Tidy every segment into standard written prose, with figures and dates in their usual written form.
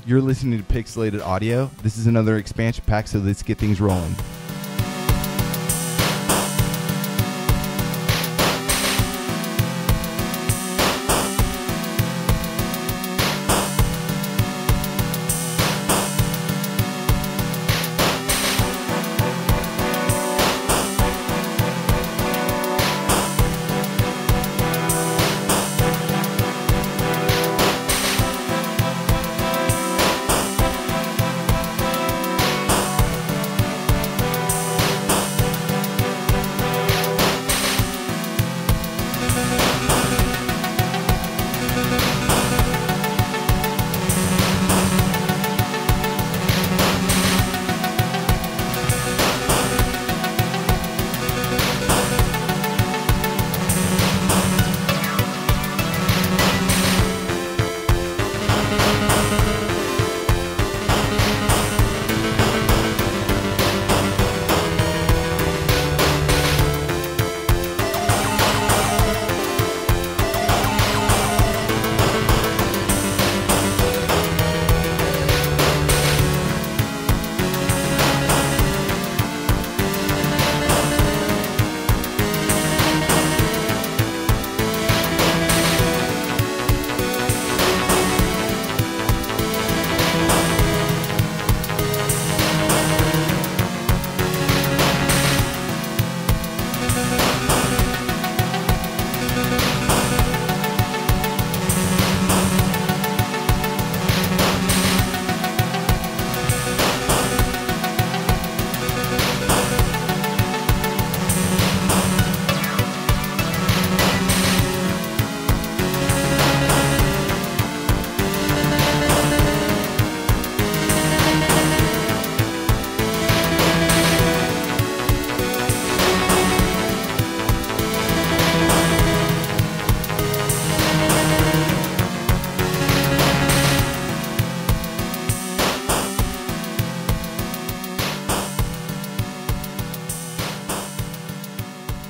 You're listening to Pixelated Audio. This is another expansion pack, so let's get things rolling.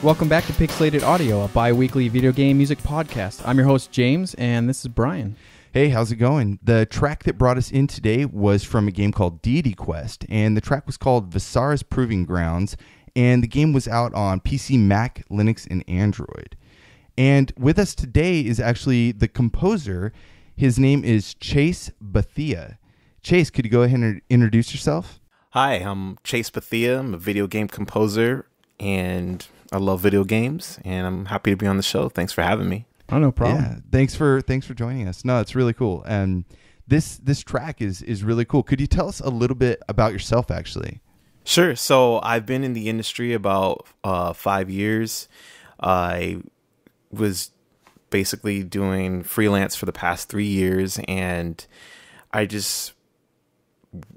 Welcome back to Pixelated Audio, a bi-weekly video game music podcast. I'm your host, James, and this is Brian. Hey, how's it going? The track that brought us in today was from a game called Deity Quest, and the track was called Vysara's Proving Grounds, and the game was out on PC, Mac, Linux, and Android. And with us today is actually the composer. His name is Chase Bethea. Chase, could you go ahead and introduce yourself? Hi, I'm Chase Bethea. I'm a video game composer, and I love video games, and I'm happy to be on the show. Thanks for having me. Oh, no problem. Yeah, thanks for joining us. No, it's really cool. And this track is really cool. Could you tell us a little bit about yourself, actually? Sure. So I've been in the industry about 5 years. I was basically doing freelance for the past 3 years, and I just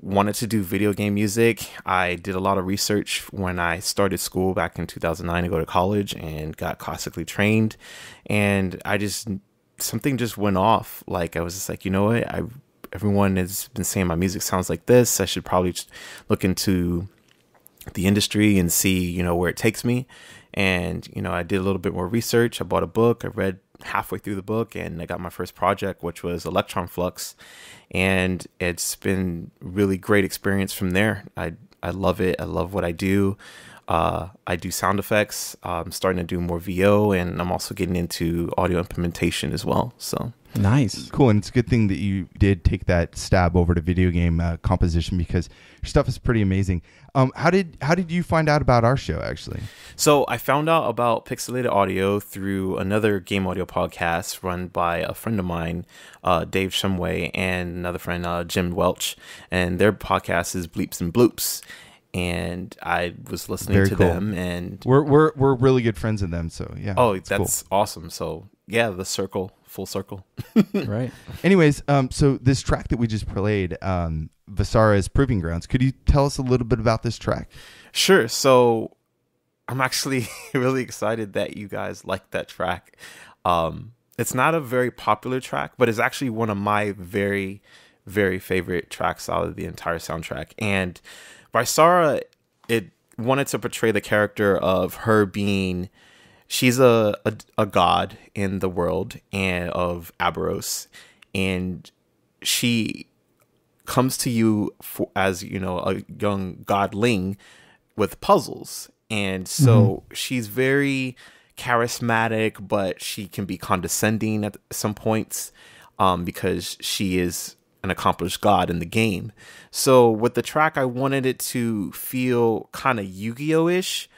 wanted to do video game music. I did a lot of research when I started school back in 2009 to go to college and got classically trained. And something just went off. Like, I was just like, you know what? Everyone has been saying my music sounds like this. I should probably just look into the industry and see, where it takes me. And, I did a little bit more research. I bought a book. I read halfway through the book, and I got my first project, which was Electron Flux. And it's been really great experience from there. I love it. I love what I do. I do sound effects. I'm starting to do more VO, and I'm also getting into audio implementation as well. So nice. Cool. And it's a good thing that you did take that stab over to video game composition, because your stuff is pretty amazing. How did you find out about our show, actually? So I found out about Pixelated Audio through another game audio podcast run by a friend of mine, Dave Shumway, and another friend, Jim Welch. And their podcast is Bleeps and Bloops. And I was listening to them, and we're really good friends of them. So yeah. Oh, that's cool. Awesome. So yeah, full circle. Right. Anyways, so this track that we just played, Vysara's Proving Grounds. Could you tell us a little bit about this track? Sure. So I'm actually really excited that you guys like that track. It's not a very popular track, but it's actually one of my very, very favorite tracks out of the entire soundtrack. And Vysara, it wanted to portray the character of her being, she's a god in the world and of Aberos, and she comes to you as, you know, a young godling with puzzles. And so she's very charismatic, but she can be condescending at some points because she is an accomplished god in the game. So with the track, I wanted it to feel kind of Yu-Gi-Oh-ish,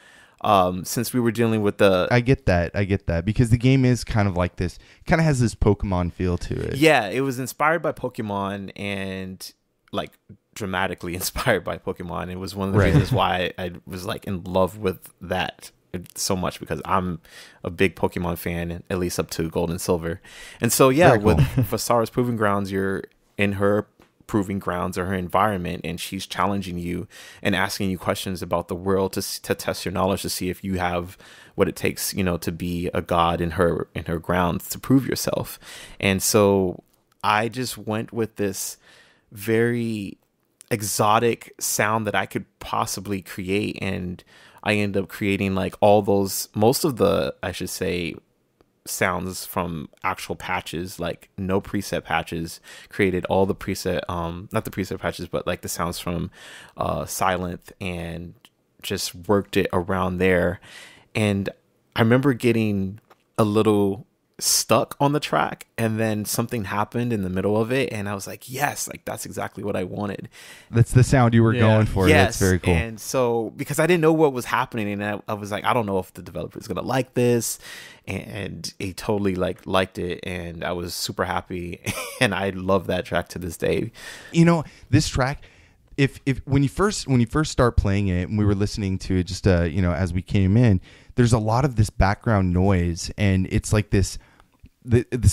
since we were dealing with the... I get that because the game is kind of like this, kind of has this Pokemon feel to it. Yeah, it was inspired by Pokemon and like dramatically inspired by Pokemon. It was one of the reasons why I was like in love with that so much, because I'm a big Pokemon fan, at least up to Gold and Silver. And so yeah, with Vysara's Proving Grounds, you're in her proving grounds or her environment, and she's challenging you and asking you questions about the world to test your knowledge, to see if you have what it takes, you know, to be a god in her grounds, to prove yourself. And so I just went with this very exotic sound that I could possibly create, and I ended up creating like all those, most of the, I should say, sounds from actual patches, like no preset patches, created all the preset, not the preset patches, but like the sounds from Silent, and just worked it around there. And I remember getting a little stuck on the track, and then something happened in the middle of it, and I was like, yes, like that's exactly what I wanted. That's the sound you were going for. Yes. That's very cool. And so because I didn't know what was happening, and I was like, I don't know if the developer is gonna like this, and he totally liked it, and I was super happy. And I love that track to this day. You know, this track, if when you first start playing it, and we were listening to it just you know, as we came in, there's a lot of this background noise, and it's like this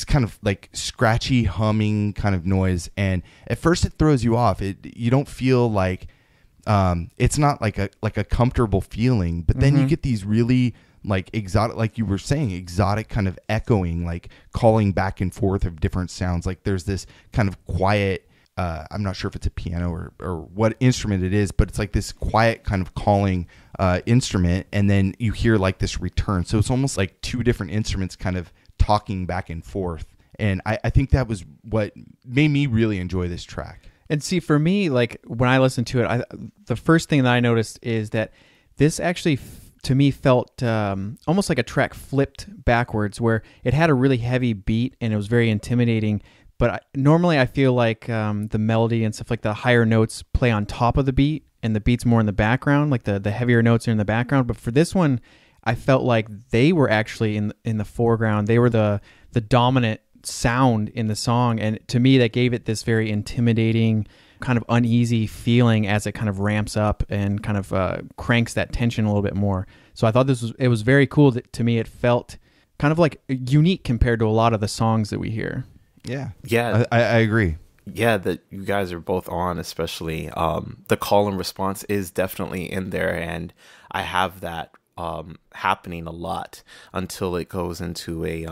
kind of like scratchy humming kind of noise, and at first it throws you off. You don't feel like it's not like a comfortable feeling, but then you get these really like exotic, like you were saying, exotic kind of echoing, like calling back and forth of different sounds. Like there's this kind of quiet, I'm not sure if it's a piano or what instrument it is, but it's like this quiet kind of calling instrument, and then you hear like this return. So it's almost like two different instruments kind of talking back and forth. And I think that was what made me really enjoy this track. And see, for me, like when I listened to it, the first thing that I noticed is that this actually to me felt almost like a track flipped backwards, where it had a really heavy beat and it was very intimidating. But normally I feel like the melody and stuff like the higher notes play on top of the beat, and the beat's more in the background, like the heavier notes are in the background. But for this one, I felt like they were actually in the foreground. They were the dominant sound in the song, and to me that gave it this very intimidating, kind of uneasy feeling as it kind of ramps up and kind of cranks that tension a little bit more. So I thought it was very cool. To me, it felt kind of like unique compared to a lot of the songs that we hear. Yeah, I agree. Yeah, that you guys are both on, especially the call and response is definitely in there, and I have that happening a lot until it goes into a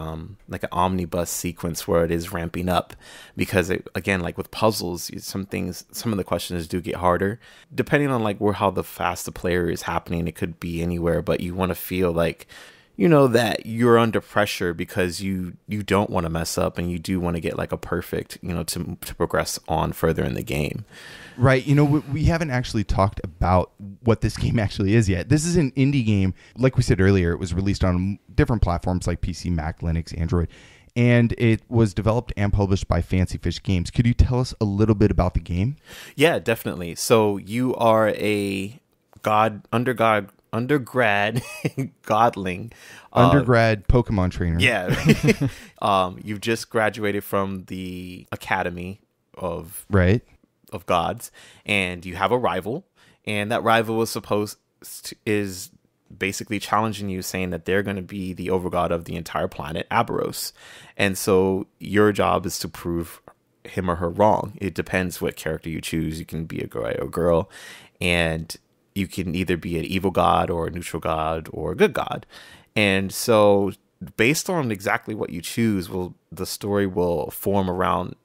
like an omnibus sequence where it is ramping up, because it, again, like with puzzles, some of the questions do get harder depending on like how the fast the player is happening. It could be anywhere, but you want to feel like, you know, that you're under pressure because you don't want to mess up, and you do want to get like a perfect, you know, to progress on further in the game. Right. You know, we haven't actually talked about what this game actually is yet. This is an indie game. Like we said earlier, it was released on different platforms like PC, Mac, Linux, Android, and it was developed and published by Fancy Fish Games. Could you tell us a little bit about the game? Yeah, definitely. So you are a undergrad godling, undergrad Pokemon trainer. Yeah. You've just graduated from the Academy of Gods, and you have a rival, and that rival is basically challenging you, saying that they're going to be the overgod of the entire planet, Aberos. And so your job is to prove him or her wrong. It depends what character you choose. You can be a guy or a girl, and you can either be an evil god or a neutral god or a good god. And so based on exactly what you choose, the story will form around,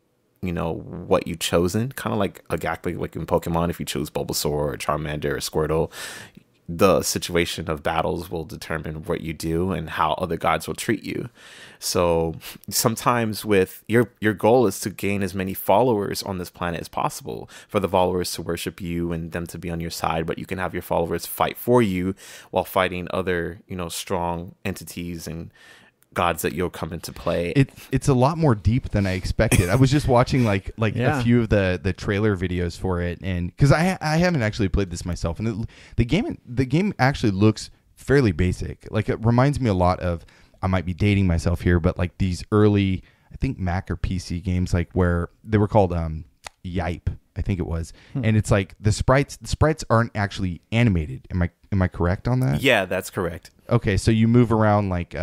you know, what you've chosen, kind of like exactly like in Pokemon. If you choose Bulbasaur or Charmander or Squirtle, the situation of battles will determine what you do and how other gods will treat you. So sometimes with your goal is to gain as many followers on this planet as possible, for the followers to worship you and them to be on your side, but you can have your followers fight for you while fighting other, strong entities and gods that you'll come into play. It's a lot more deep than I expected. I was just watching like Yeah. a few of the trailer videos for it, and because I haven't actually played this myself, and the game actually looks fairly basic. Like, it reminds me a lot of, I might be dating myself here, but like these early, I think Mac or PC games, like where they were called Yipe, I think it was, and it's like the sprites aren't actually animated. Am I correct on that? Yeah, that's correct. Okay, so you move around like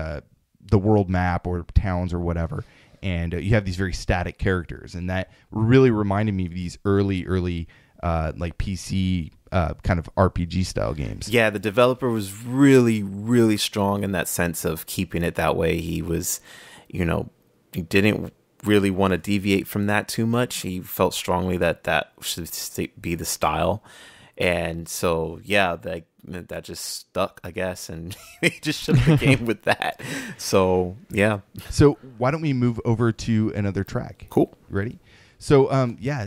the world map or towns or whatever, and you have these very static characters, and that really reminded me of these early like PC kind of RPG style games. Yeah, the developer was really, really strong in that sense of keeping it that way. He was, he didn't really want to deviate from that too much. He felt strongly that should be the style. And so, yeah, that just stuck, I guess, and he just shut the game with that. So, yeah. So why don't we move over to another track? Cool. Ready? So,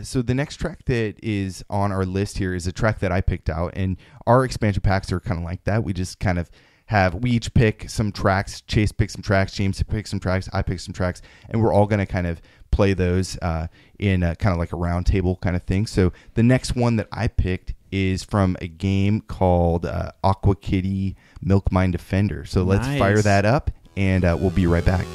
so the next track that is on our list here is a track that I picked out, and our expansion packs are kind of like that. We just kind of we each pick some tracks. Chase picks some tracks, James picks some tracks, I pick some tracks, and we're all going to kind of play those in kind of like a round table kind of thing. So the next one that I picked is from a game called Aqua Kitty Milk Mine Defender. So let's fire that up, and we'll be right back.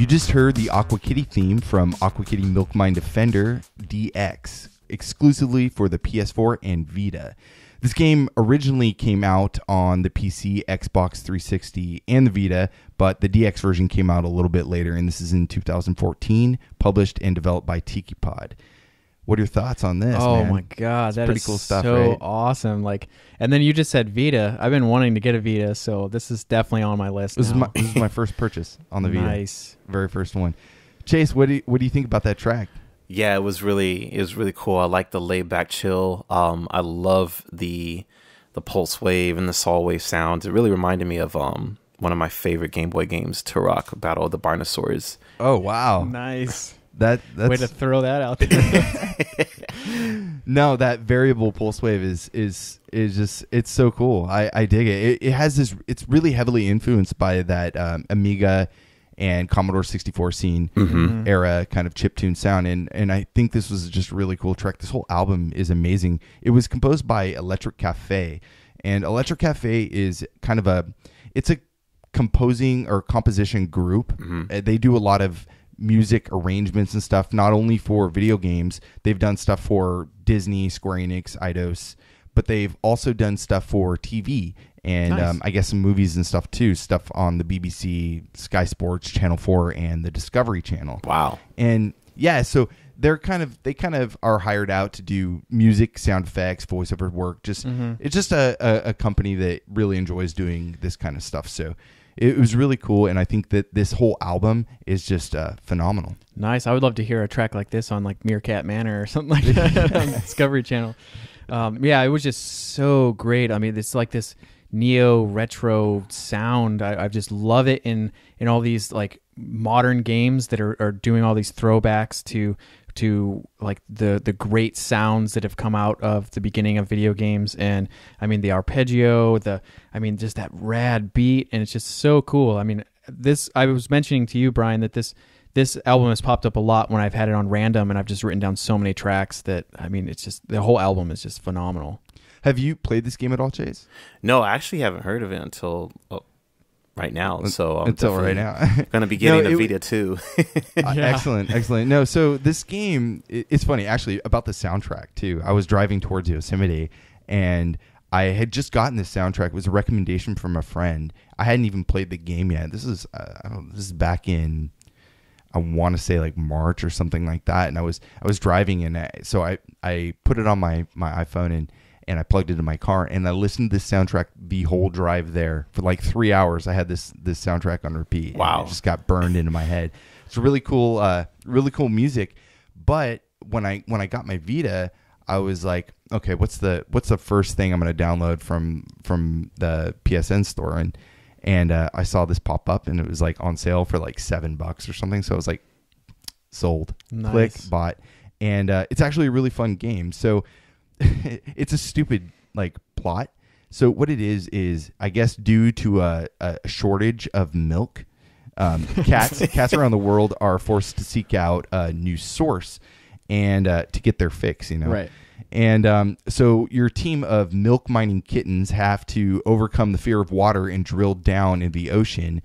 You just heard the Aqua Kitty theme from Aqua Kitty Milk Mine Defender DX, exclusively for the PS4 and Vita. This game originally came out on the PC, Xbox 360, and the Vita, but the DX version came out a little bit later, and this is in 2014, published and developed by Tiki Pod. What are your thoughts on this? Oh man? my god, that pretty is cool stuff, so right? awesome! Like, and then you just said Vita. I've been wanting to get a Vita, so this is definitely on my list. This now. is my first purchase on the Vita. Nice, very first one. Chase, what do you think about that track? Yeah, it was really cool. I like the laid back chill. I love the pulse wave and the saw wave sounds. It really reminded me of one of my favorite Game Boy games, Turok: Battle of the Dinosaurs. Oh wow, nice. That's way to throw that out there. No, that variable pulse wave is just, it's so cool. I dig it. It has this. It's really heavily influenced by that Amiga and Commodore 64 scene era kind of chiptune sound, and I think this was just a really cool track. This whole album is amazing. It was composed by Electric Cafe, and Electric Cafe is kind of a composing or composition group. They do a lot of music arrangements and stuff, not only for video games. They've done stuff for Disney, Square Enix, Eidos, but they've also done stuff for TV and nice. I guess some movies and stuff too, stuff on the BBC, Sky Sports, Channel 4, and the Discovery Channel. Wow. And yeah, so they kind of are hired out to do music, sound effects, voiceover work. It's just a company that really enjoys doing this kind of stuff. So it was really cool, and I think that this whole album is just phenomenal. Nice. I would love to hear a track like this on like Meerkat Manor or something like that on Discovery Channel. Yeah, it was just so great. I mean, it's like this neo retro sound. I just love it in all these like modern games that are doing all these throwbacks to like the great sounds that have come out of the beginning of video games. And I mean the arpeggio, just that rad beat, and it's just so cool. I mean, I was mentioning to you, Brian, that this album has popped up a lot when I've had it on random, and I've just written down so many tracks that, I mean, it's just, the whole album is just phenomenal. Have you played this game at all, Chase? No, I actually haven't heard of it until right now. So I'm until right now, going to be getting a Vita too. Excellent. No, so this game, it's funny actually about the soundtrack too. I was driving towards Yosemite, and I had just gotten this soundtrack. It was a recommendation from a friend. I hadn't even played the game yet. This is this is back in, I want to say like March or something like that. And I was driving, and so I put it on my iPhone and I plugged it in my car, and I listened to this soundtrack the whole drive there for like 3 hours. I had this soundtrack on repeat. Wow. And it just got burned into my head. It's really cool music. But when I got my Vita, I was like, okay, what's the first thing I'm going to download from the PSN store? And I saw this pop up, and it was like on sale for like $7 or something. So I was like, sold. Nice. Click, bought. And it's actually a really fun game. So it's a stupid like plot. So what it is I guess due to a shortage of milk, cats around the world are forced to seek out a new source and to get their fix, Right. And so your team of milk mining kittens have to overcome the fear of water and drill down in the ocean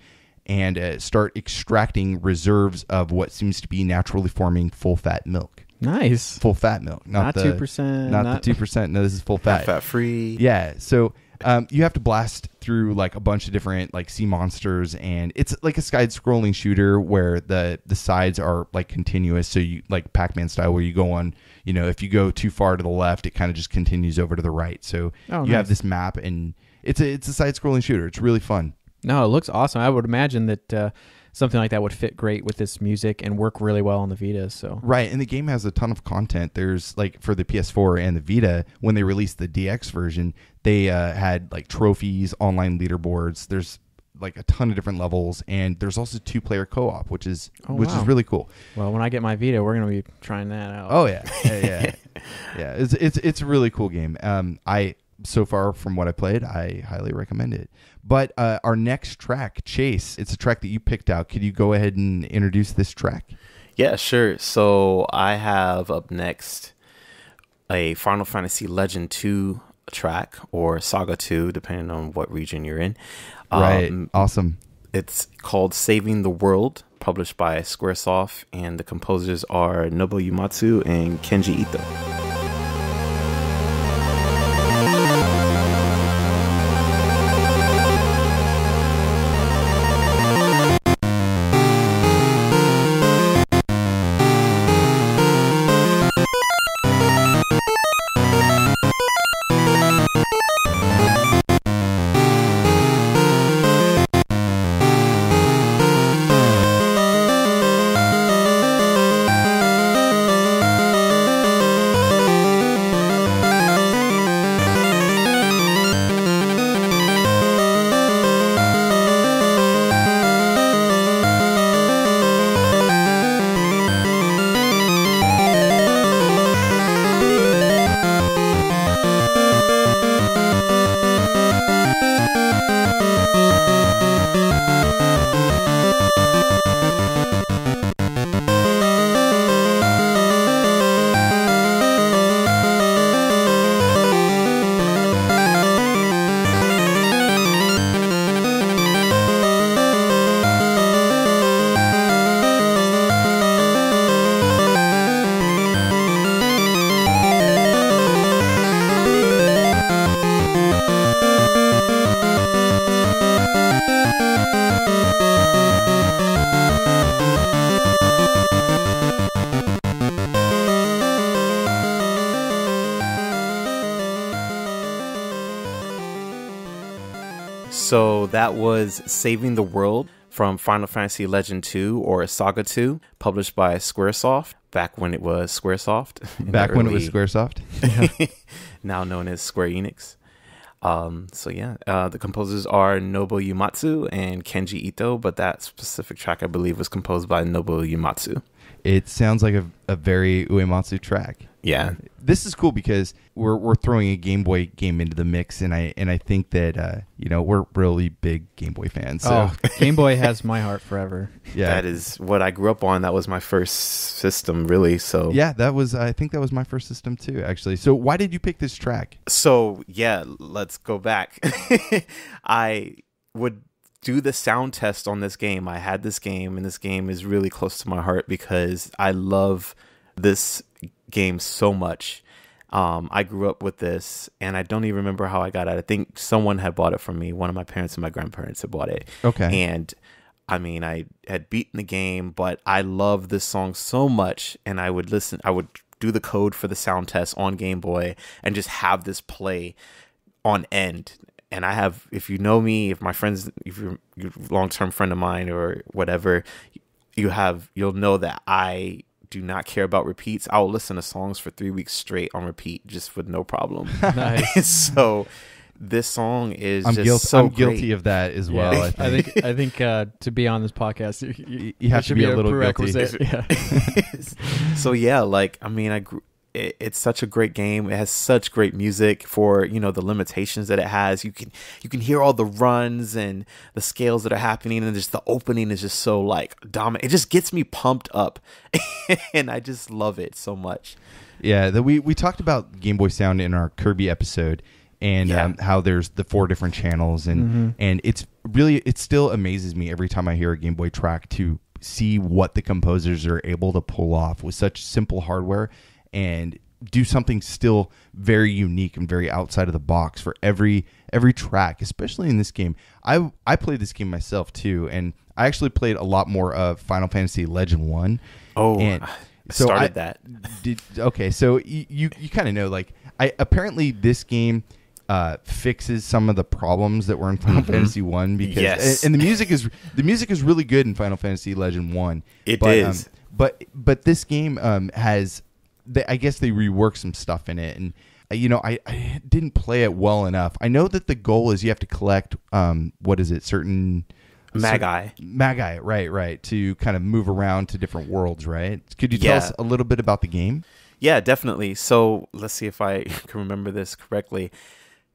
and start extracting reserves of what seems to be naturally forming full fat milk. Nice. Full fat milk, not 2%. Not the 2%. No, this is full fat. Fat free. Yeah. So you have to blast through like a bunch of different like sea monsters, and it's like a side-scrolling shooter where the sides are like continuous. So you like Pac-Man style, where you go on, if you go too far to the left, it kind of just continues over to the right. So you have this map, and it's a side-scrolling shooter. It's really fun. No, it looks awesome. I would imagine that something like that would fit great with this music and work really well on the Vita. So right, and the game has a ton of content. There's like for the PS4 and the Vita, when they released the DX version, they had like trophies, online leaderboards. There's like a ton of different levels, and there's also 2-player co-op, which is really cool. Well, when I get my Vita, we're gonna be trying that out. Oh yeah. It's a really cool game. So far from what I played, I highly recommend it. But our next track, Chase, it's a track that you picked out. Could you go ahead and introduce this track? Yeah, sure. So I have up next a Final Fantasy Legend 2 track, or Saga 2, depending on what region you're in. Right. Awesome. It's called Saving the World published by Squaresoft, and the composers are Nobuo Uematsu and Kenji Ito. So that was Saving the World from Final Fantasy Legend 2 or SaGa 2, published by Squaresoft, back when it was Squaresoft. Back when it was Squaresoft? Now known as Square Enix. The composers are Nobuo Uematsu and Kenji Ito, but that specific track, I believe, was composed by Nobuo Uematsu. It sounds like a very Uematsu track. Yeah. This is cool because we're throwing a Game Boy game into the mix, and I think that we're really big Game Boy fans. So. Oh, Game Boy has my heart forever. Yeah, that is what I grew up on. That was my first system, really. So yeah, I think that was my first system too, actually. So why did you pick this track? So yeah, let's go back. I would do the sound test on this game. I had this game, and this game is really close to my heart because I love this game so much. I grew up with this, and I don't even remember how I got it. I think someone had bought it for me. One of my parents and my grandparents had bought it. Okay. And I mean, I had beaten the game, but I love this song so much, and I would do the code for the sound test on Game Boy and just have this play on end. And I have, if you know me, if you're a long-term friend of mine or whatever, you'll know that I do not care about repeats. I'll listen to songs for 3 weeks straight on repeat just with no problem. Nice. So this song is I'm great. guilty of that as well. Yeah. I think to be on this podcast, you have to be a little guilty. Yeah. So yeah, it's such a great game. It has such great music for, the limitations that it has. You can hear all the runs and the scales that are happening, and just the opening is just so dominant. It just gets me pumped up, and I just love it so much. Yeah, we talked about Game Boy sound in our Kirby episode, and how there's the 4 different channels, and it still amazes me every time I hear a Game Boy track to see what the composers are able to pull off with such simple hardware and do something still very unique and very outside of the box for every track, especially in this game. I played this game myself too, and I actually played a lot more of Final Fantasy Legend 1. Oh, and so started that. Okay, so you kind of know, apparently this game fixes some of the problems that were in Final Fantasy 1 because and the music is really good in Final Fantasy Legend 1. It is. But this game has, I guess they reworked some stuff in it, and I didn't play it well enough. I know that the goal is you have to collect certain Magi, right, to kind of move around to different worlds, right? Could you tell us a little bit about the game? Yeah, definitely. So let's see if I can remember this correctly.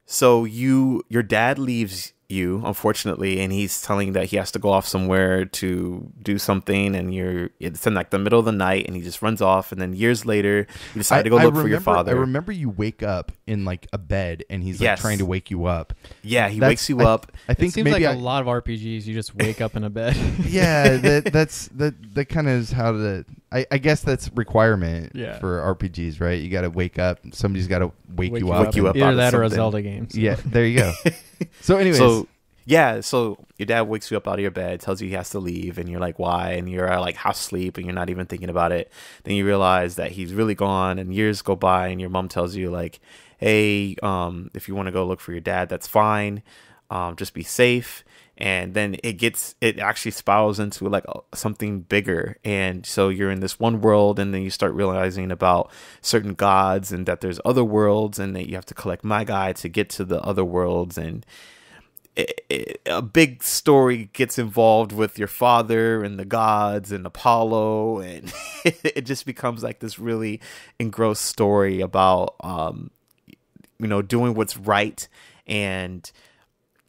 So your dad leaves you, unfortunately, and he's telling you that he has to go off somewhere to do something, and it's in like the middle of the night, and he just runs off, and then years later you decide to go look for your father. I remember you wake up in like a bed, and he's like trying to wake you up. Yeah, he wakes you up. I think it seems maybe like a lot of RPGs, you just wake up in a bed. Yeah, that kind of is how the. I guess that's requirement for RPGs, right? You got to wake up. Somebody's got to wake you up. Either that or a Zelda game. So. Yeah, there you go. So anyways. So your dad wakes you up out of your bed, tells you he has to leave, and you're like, why? And you're like half asleep, and you're not even thinking about it. Then you realize that he's really gone, and years go by, and your mom tells you like, hey, if you want to go look for your dad, that's fine. Just be safe. And then it actually spirals into like something bigger. And so you're in this one world, and then you start realizing about certain gods and that there's other worlds, and that you have to collect my guy to get to the other worlds. And a big story gets involved with your father and the gods and Apollo, and it just becomes like this really engrossed story about doing what's right and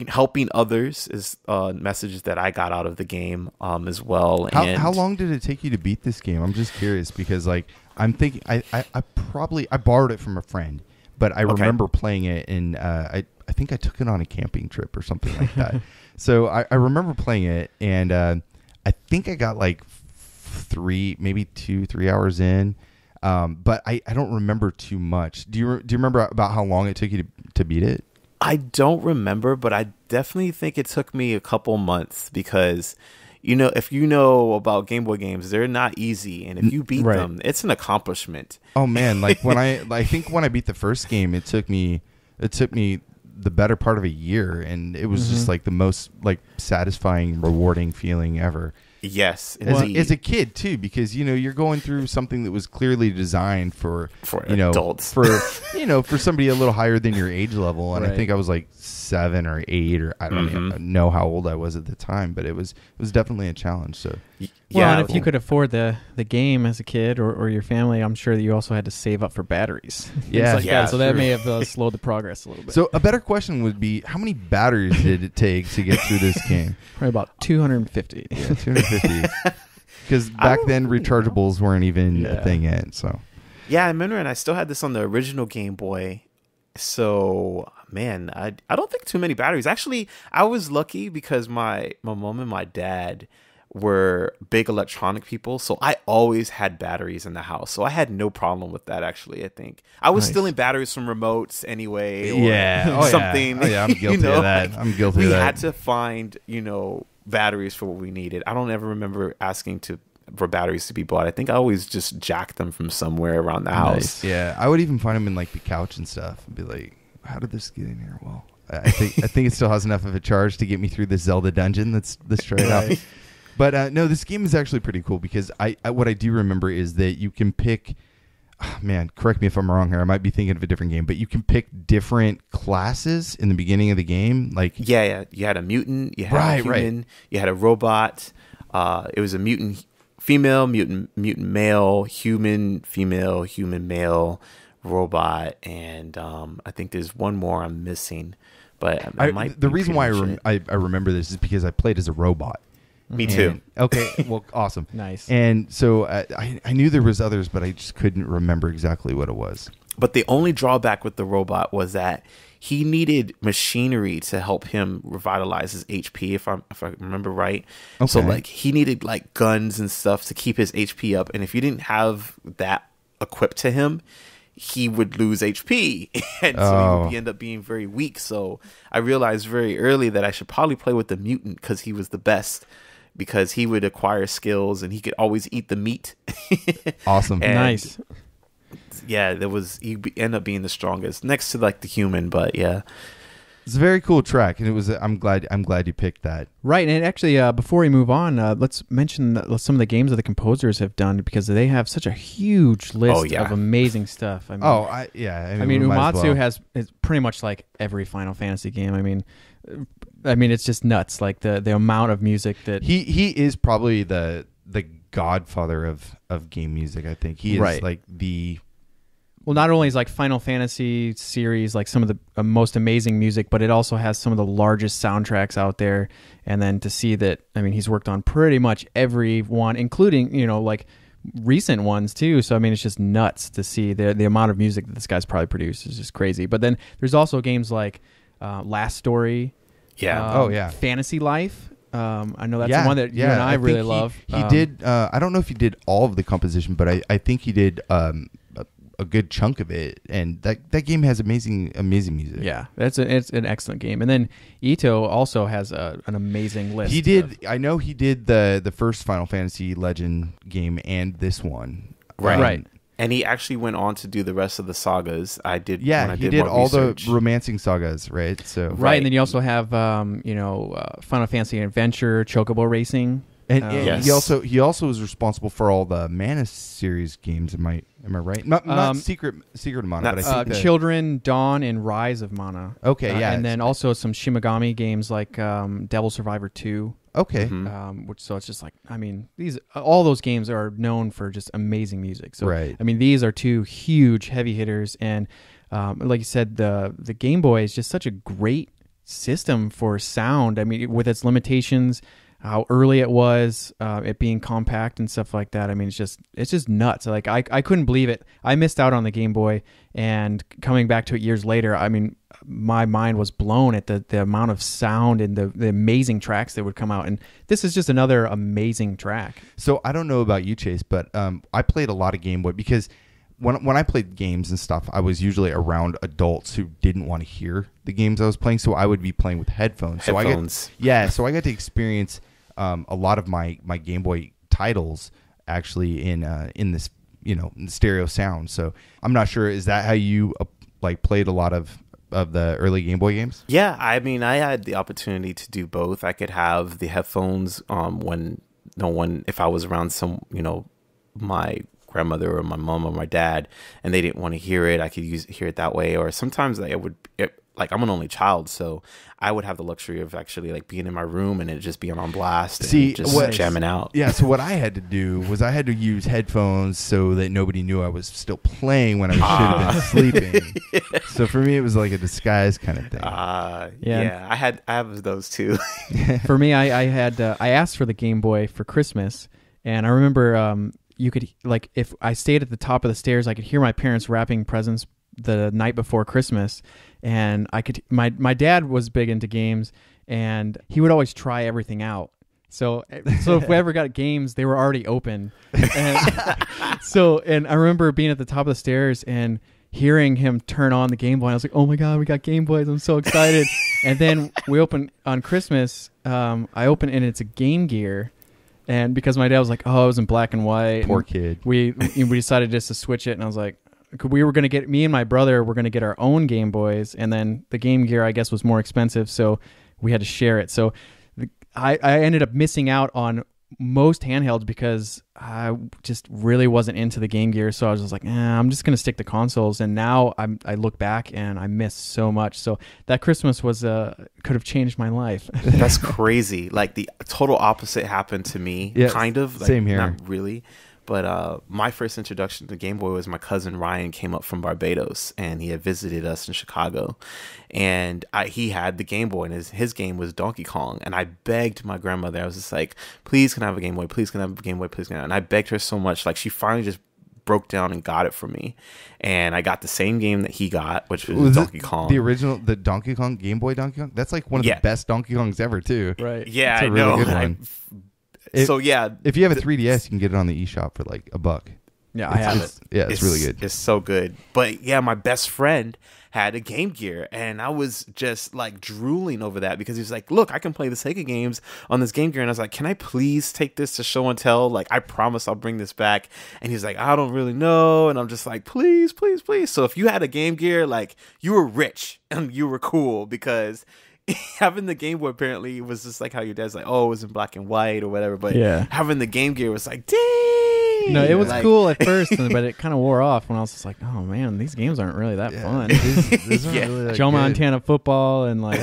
helping others is messages that I got out of the game as well. How long did it take you to beat this game? I'm just curious because like I'm thinking I borrowed it from a friend, but I remember playing it and I think I took it on a camping trip or something like that. So I remember playing it, and I think I got like 2-3 hours in, but I don't remember too much. Do you remember about how long it took you to beat it? I don't remember, but I definitely think it took me a couple months because, if you know about Game Boy games, they're not easy. And if you beat them, it's an accomplishment. Oh, man. Like I think when I beat the first game, it took me the better part of a year. And it was just like the most like satisfying, rewarding feeling ever. Yes, as a kid too, because you're going through something that was clearly designed for adults, for somebody a little higher than your age level. And I think I was like 7 or 8, or I don't even know how old I was at the time, but it was definitely a challenge. So and if you could afford the game as a kid or your family, I'm sure that you also had to save up for batteries. So that may have slowed the progress a little bit. So a better question would be, how many batteries did it take to get through this game? Probably about 250. Yeah, 250. Because back then rechargeables weren't even a thing yet. So I remember, and I still had this on the original Game Boy. So man, I don't think too many batteries. Actually, I was lucky because my mom and my dad were big electronic people, so I always had batteries in the house, so I had no problem with that. Actually, I think I was stealing batteries from remotes anyway, or something. I'm guilty of that. I'm guilty of that. We had to find batteries for what we needed. I don't ever remember asking for batteries to be bought. I think I always just jacked them from somewhere around the house. Yeah, I would even find them in like the couch and stuff and be like, how did this get in here? Well, I think it still has enough of a charge to get me through this Zelda dungeon. Let's try it out. But no, this game is actually pretty cool because what I do remember is that you can pick. Oh, man, correct me if I'm wrong here. I might be thinking of a different game, but you can pick different classes in the beginning of the game. Like you had a mutant, you had a human, you had a robot. It was a mutant female, mutant male, human female, human male, robot, and I think there's one more I'm missing. But the reason why I remember this is because I played as a robot. Me too. Okay, well, awesome. Nice. And so I knew there was others, but I just couldn't remember exactly what it was. But the only drawback with the robot was that he needed machinery to help him revitalize his HP, if I remember right. Okay. So like he needed like guns and stuff to keep his HP up, and if you didn't have that equipped to him, he would lose HP, and so he would end up being very weak. So I realized very early that I should probably play with the mutant because he was the best. Because he would acquire skills and he could always eat the meat. Awesome. Nice. Yeah, he ended up being the strongest next to like the human, but yeah. It's a very cool track, and I'm glad you picked that. Right, and actually, before we move on, let's mention some of the games that the composers have done because they have such a huge list of amazing stuff. I mean, Uematsu has pretty much like every Final Fantasy game. I mean, it's just nuts. Like the amount of music that he is probably the godfather of game music. I think he is like Well, not only is like Final Fantasy series like some of the most amazing music, but it also has some of the largest soundtracks out there. And then to see that, I mean, he's worked on pretty much every one, including, you know, like recent ones too. So I mean, it's just nuts to see the amount of music that this guy's probably produced is just crazy. But then there's also games like Last Story, Fantasy Life. I know that's the one that you and I really love. He did. I don't know if he did all of the composition, but I think he did a good chunk of it. And that game has amazing music. Yeah, it's an excellent game. And then Ito also has an amazing list. He did. I know he did the first Final Fantasy Legend game and this one. Right. And he actually went on to do the rest of the sagas. Yeah, he did all the romancing sagas, right? So right, and then you also have Final Fantasy Adventure, Chocobo Racing. And he also was responsible for all the Mana series games. Am I right? Not Secret of Mana, but I think Children, Dawn, and Rise of Mana. Okay, yeah, and then also some Shimigami games like Devil Survivor 2. Okay, so it's just like, I mean, all those games are known for just amazing music. So right. I mean, these are two huge heavy hitters, and like you said, the Game Boy is just such a great system for sound. I mean, with its limitations, how early it was, it being compact and stuff like that. I mean, it's just nuts. Like I couldn't believe it. I missed out on the Game Boy, and coming back to it years later, I mean, my mind was blown at the amount of sound and the amazing tracks that would come out. And this is just another amazing track. So I don't know about you, Chase, but I played a lot of Game Boy because when I played games and stuff, I was usually around adults who didn't want to hear the games I was playing, so I would be playing with headphones. So I got to experience a lot of my Game Boy titles actually in this, you know, in stereo sound. So I'm not sure, is that how you played a lot of the early Game Boy games? Yeah, I mean, I had the opportunity to do both. I could have the headphones when if I was around my grandmother or my mom or my dad and they didn't want to hear it, I could hear it that way. Or sometimes I'm an only child, so I would have the luxury of actually like being in my room and it just being on blast and just jamming out. Yeah, so what I had to do was I had to use headphones so that nobody knew I was still playing when I should have been sleeping. So for me, it was like a disguise kind of thing. I have those too. For me, I asked for the Game Boy for Christmas, and I remember you could, like, if I stayed at the top of the stairs, I could hear my parents wrapping presents the night before Christmas. And I could, my dad was big into games, and he would always try everything out. So if we ever got games, they were already open. And I remember being at the top of the stairs and hearing him turn on the Game Boy. I was like, oh my God, we got Game Boys. I'm so excited. And then we opened on Christmas. I opened and it's a Game Gear. And because my dad was like, oh, it was in black and white. Poor kid. We decided just to switch it. And I was like, me and my brother were going to get our own Game Boys, and then the Game Gear, I guess, was more expensive, so we had to share it. So I ended up missing out on most handhelds because I just really wasn't into the Game Gear. So I was just like, I'm just going to stick to consoles. And now I look back and I miss so much. So that Christmas could have changed my life. That's crazy. Like the total opposite happened to me. Yeah, kind of. Like, same here. Not really. But my first introduction to Game Boy was my cousin Ryan came up from Barbados, and he had visited us in Chicago, and he had the Game Boy, and his game was Donkey Kong. And I begged my grandmother, I was just like, please can I have a Game Boy? Please can I have a Game Boy? Please can I? And I begged her so much, like she finally just broke down and got it for me. And I got the same game that he got, which was Donkey Kong. The original, the Donkey Kong, Game Boy Donkey Kong? That's like one of the best Donkey Kongs ever, too. Right. Yeah, it's a really good one. If you have a 3DS, you can get it on the eShop for like $1. Yeah, I have it. Yeah, it's really good. It's so good. But yeah, my best friend had a Game Gear, and I was just like drooling over that because he was like, look, I can play the SaGa games on this Game Gear. And I was like, can I please take this to show and tell? Like, I promise I'll bring this back. And he's like, I don't really know. And I'm just like, please, please, please. So if you had a Game Gear, like, you were rich and you were cool, because having the Game Boy apparently was just like how your dad's like, oh, it was in black and white or whatever. But having the Game Gear was like, dang. No, it was cool at first, but it kind of wore off when I was just like, oh man, these games aren't really that fun. These aren't really that Joe good. Montana football and like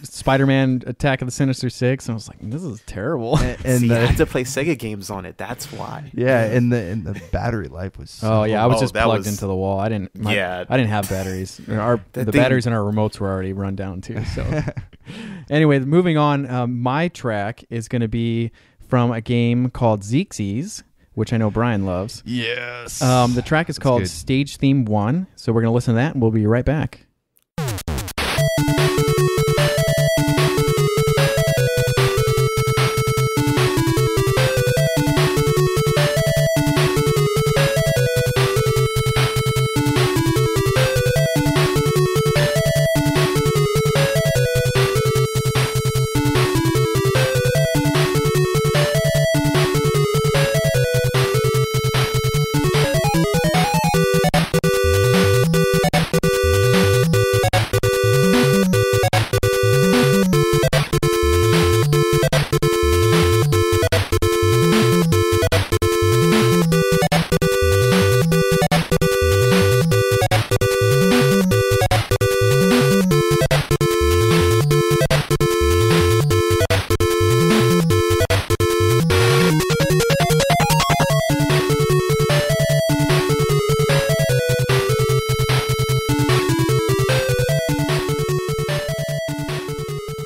Spider-Man Attack of the Sinister Six. And I was like, this is terrible. And you had to play Sega games on it. That's why. Yeah, and the battery life was. Oh yeah, I was just plugged was, into the wall. I didn't have batteries. The batteries in our remotes were already run down too. So anyway, moving on. My track is going to be from a game called Xexyz, which I know Brian loves. Yes. The track is called Stage Theme 1. So we're going to listen to that, and we'll be right back.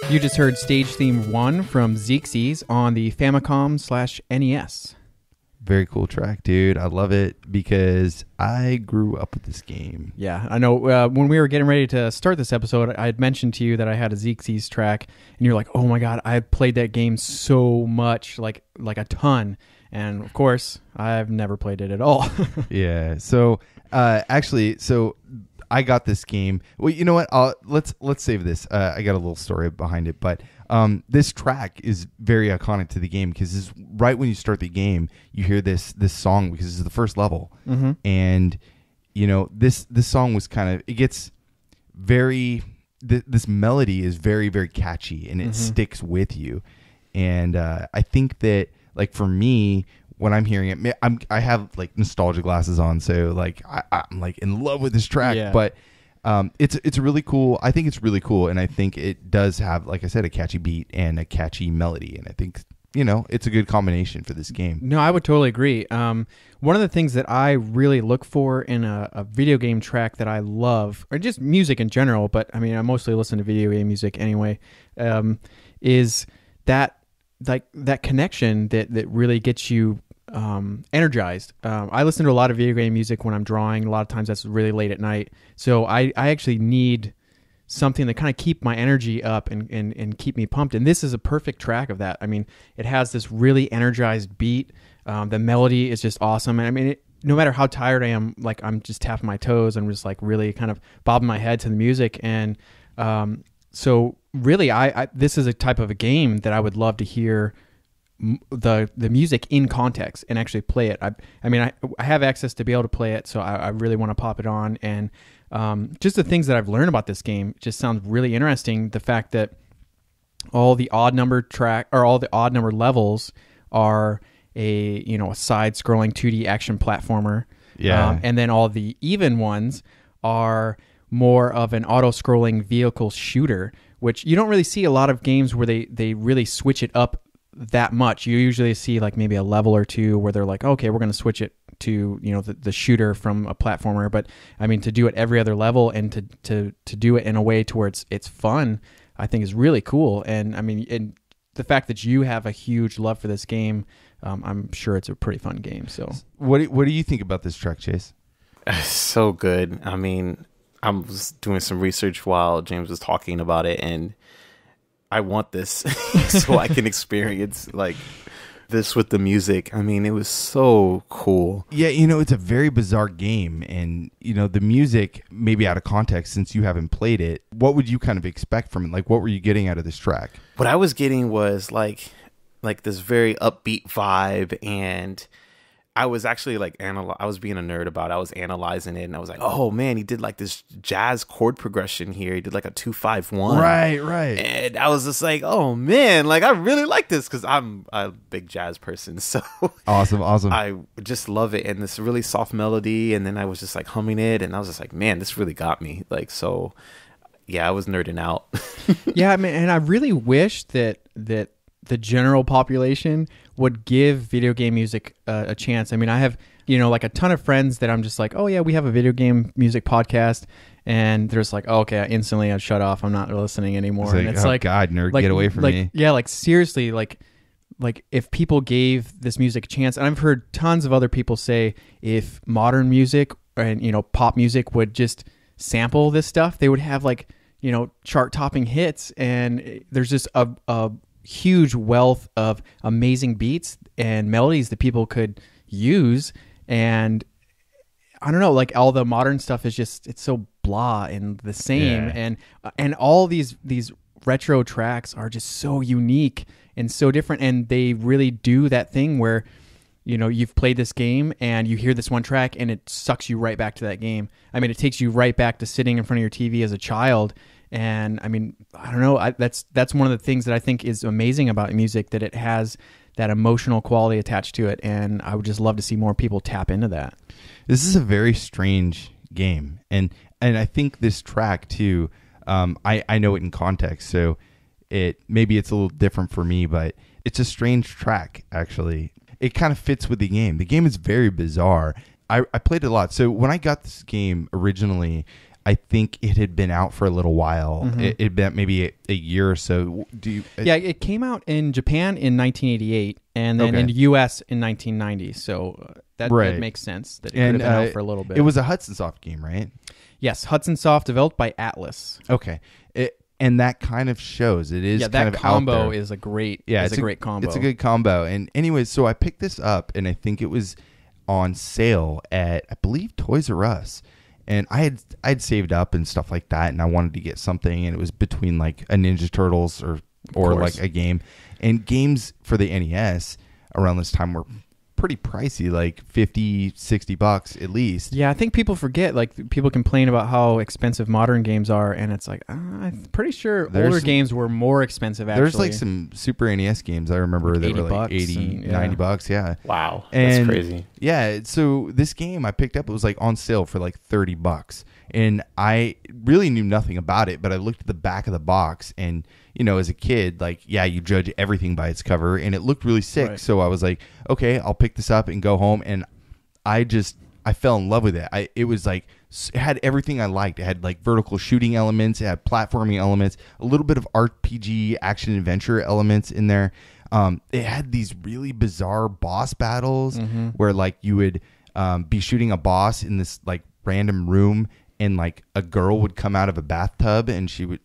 You just heard Stage Theme 1 from Xexyz on the Famicom/NES. Very cool track, dude. I love it because I grew up with this game. Yeah, I know. When we were getting ready to start this episode, I had mentioned to you that I had a Xexyz track, and you're like, oh my God, I played that game so much, like a ton. And of course, I've never played it at all. Yeah. So actually, I got this game. Well, you know what? Let's save this. I got a little story behind it, but this track is very iconic to the game because right when you start the game, you hear this song because it's the first level, and you know this song was it gets very. This melody is very, very catchy and it sticks with you, and I think that like for me. When I'm hearing it, I have like nostalgia glasses on, so like I'm like in love with this track. Yeah. But it's really cool. I think it's really cool, and I think it does have, like I said, a catchy beat and a catchy melody, and I think it's a good combination for this game. No, I would totally agree. One of the things that I really look for in a video game track that I love, or just music in general, but I mean I mostly listen to video game music anyway, is that like that connection that really gets you energized. I listen to a lot of video game music when I'm drawing. A lot of times that's really late at night. So I actually need something to kind of keep my energy up and keep me pumped. And this is a perfect track of that. I mean, it has this really energized beat. The melody is just awesome. And I mean, no matter how tired I am, like I'm just tapping my toes. I'm just like really kind of bobbing my head to the music. And so really, this is a type of a game that I would love to hear the music in context and actually play it. I mean, I have access to be able to play it, so I really want to pop it on. And just the things that I've learned about this game just sounds really interesting. The fact that all the odd number levels are a side-scrolling 2D action platformer. Yeah, and then all the even ones are more of an auto-scrolling vehicle shooter, which you don't really see a lot of games where they really switch it up that much. You usually see like maybe a level or two where they're like, okay, we're going to switch it to the shooter from a platformer. But I mean, to do it every other level and to do it in a way to where it's fun, I think is really cool. And I mean, and the fact that you have a huge love for this game, I'm sure it's a pretty fun game. So what do you think about this track, Chase? So good. I mean, I was doing some research while James was talking about it, and I want this so I can experience like this with the music. I mean, it was so cool. Yeah, it's a very bizarre game, and the music maybe out of context since you haven't played it. What would you kind of expect from it? Like, what were you getting out of this track? What I was getting was like this very upbeat vibe, and I was actually like I was being a nerd about it. I was analyzing it, and I was like, oh man, he did like this jazz chord progression here. He did like a 2-5-1. Right. And I was just like, oh man, like I really like this because I'm a big jazz person. So Awesome. I just love it, and this really soft melody. And then I was just like humming it, and I was just like, man, this really got me. Like, so yeah, I was nerding out. Yeah, I mean, and I really wish that the general population would give video game music a chance. I mean, I have, like a ton of friends that I'm just like, oh yeah, we have a video game music podcast, and they're just like, oh, okay, instantly I'd shut off. I'm not listening anymore. And it's like, God, nerd, get away from me. Yeah, like seriously, like if people gave this music a chance, and I've heard tons of other people say if modern music and, pop music would just sample this stuff, they would have like, chart topping hits. And there's just a huge wealth of amazing beats and melodies that people could use. And I don't know, like all the modern stuff is just, it's so blah and the same. Yeah. And all these retro tracks are just so unique and so different. And they really do that thing where, you've played this game and you hear this one track and it sucks you right back to that game. I mean, it takes you right back to sitting in front of your TV as a child. And I mean, I don't know. That's one of the things that I think is amazing about music, that it has that emotional quality attached to it. And I would just love to see more people tap into that. This is a very strange game, and I think this track too. I know it in context, so maybe it's a little different for me, but it's a strange track actually. It kind of fits with the game. The game is very bizarre. I played it a lot. So when I got this game originally, I think it had been out for a little while. Mm-hmm. It had been maybe a year or so. Yeah, it came out in Japan in 1988 and then in the US in 1990. So that makes sense that it could have been out for a little bit. It was a Hudson Soft game, right? Yes, Hudson Soft, developed by Atlas. Okay. And that kind of shows. It is kind of combo out there. is a great it's a great combo. It's a good combo. And anyways, so I picked this up, and I think it was on sale at, I believe, Toys R Us. And I'd saved up and stuff like that, and I wanted to get something, and it was between like a Ninja Turtles or like a game. And games for the NES around this time were pretty pricey, like $50-$60 at least. Yeah, I think people forget, like people complain about how expensive modern games are, and it's like I'm pretty sure older games were more expensive actually. There's like some Super NES games I remember that were like $80, $90, yeah. Wow. That's crazy. Yeah, so this game I picked up, it was like on sale for like $30. And I really knew nothing about it, but I looked at the back of the box, and as a kid, like, yeah, you judge everything by its cover, and it looked really sick. Right. So I was like, okay, I'll pick this up and go home. And I fell in love with it. It was like, it had everything I liked. It had like vertical shooting elements, it had platforming elements, a little bit of RPG action adventure elements in there. It had these really bizarre boss battles where like you would be shooting a boss in this like random room, and like a girl would come out of a bathtub, and she would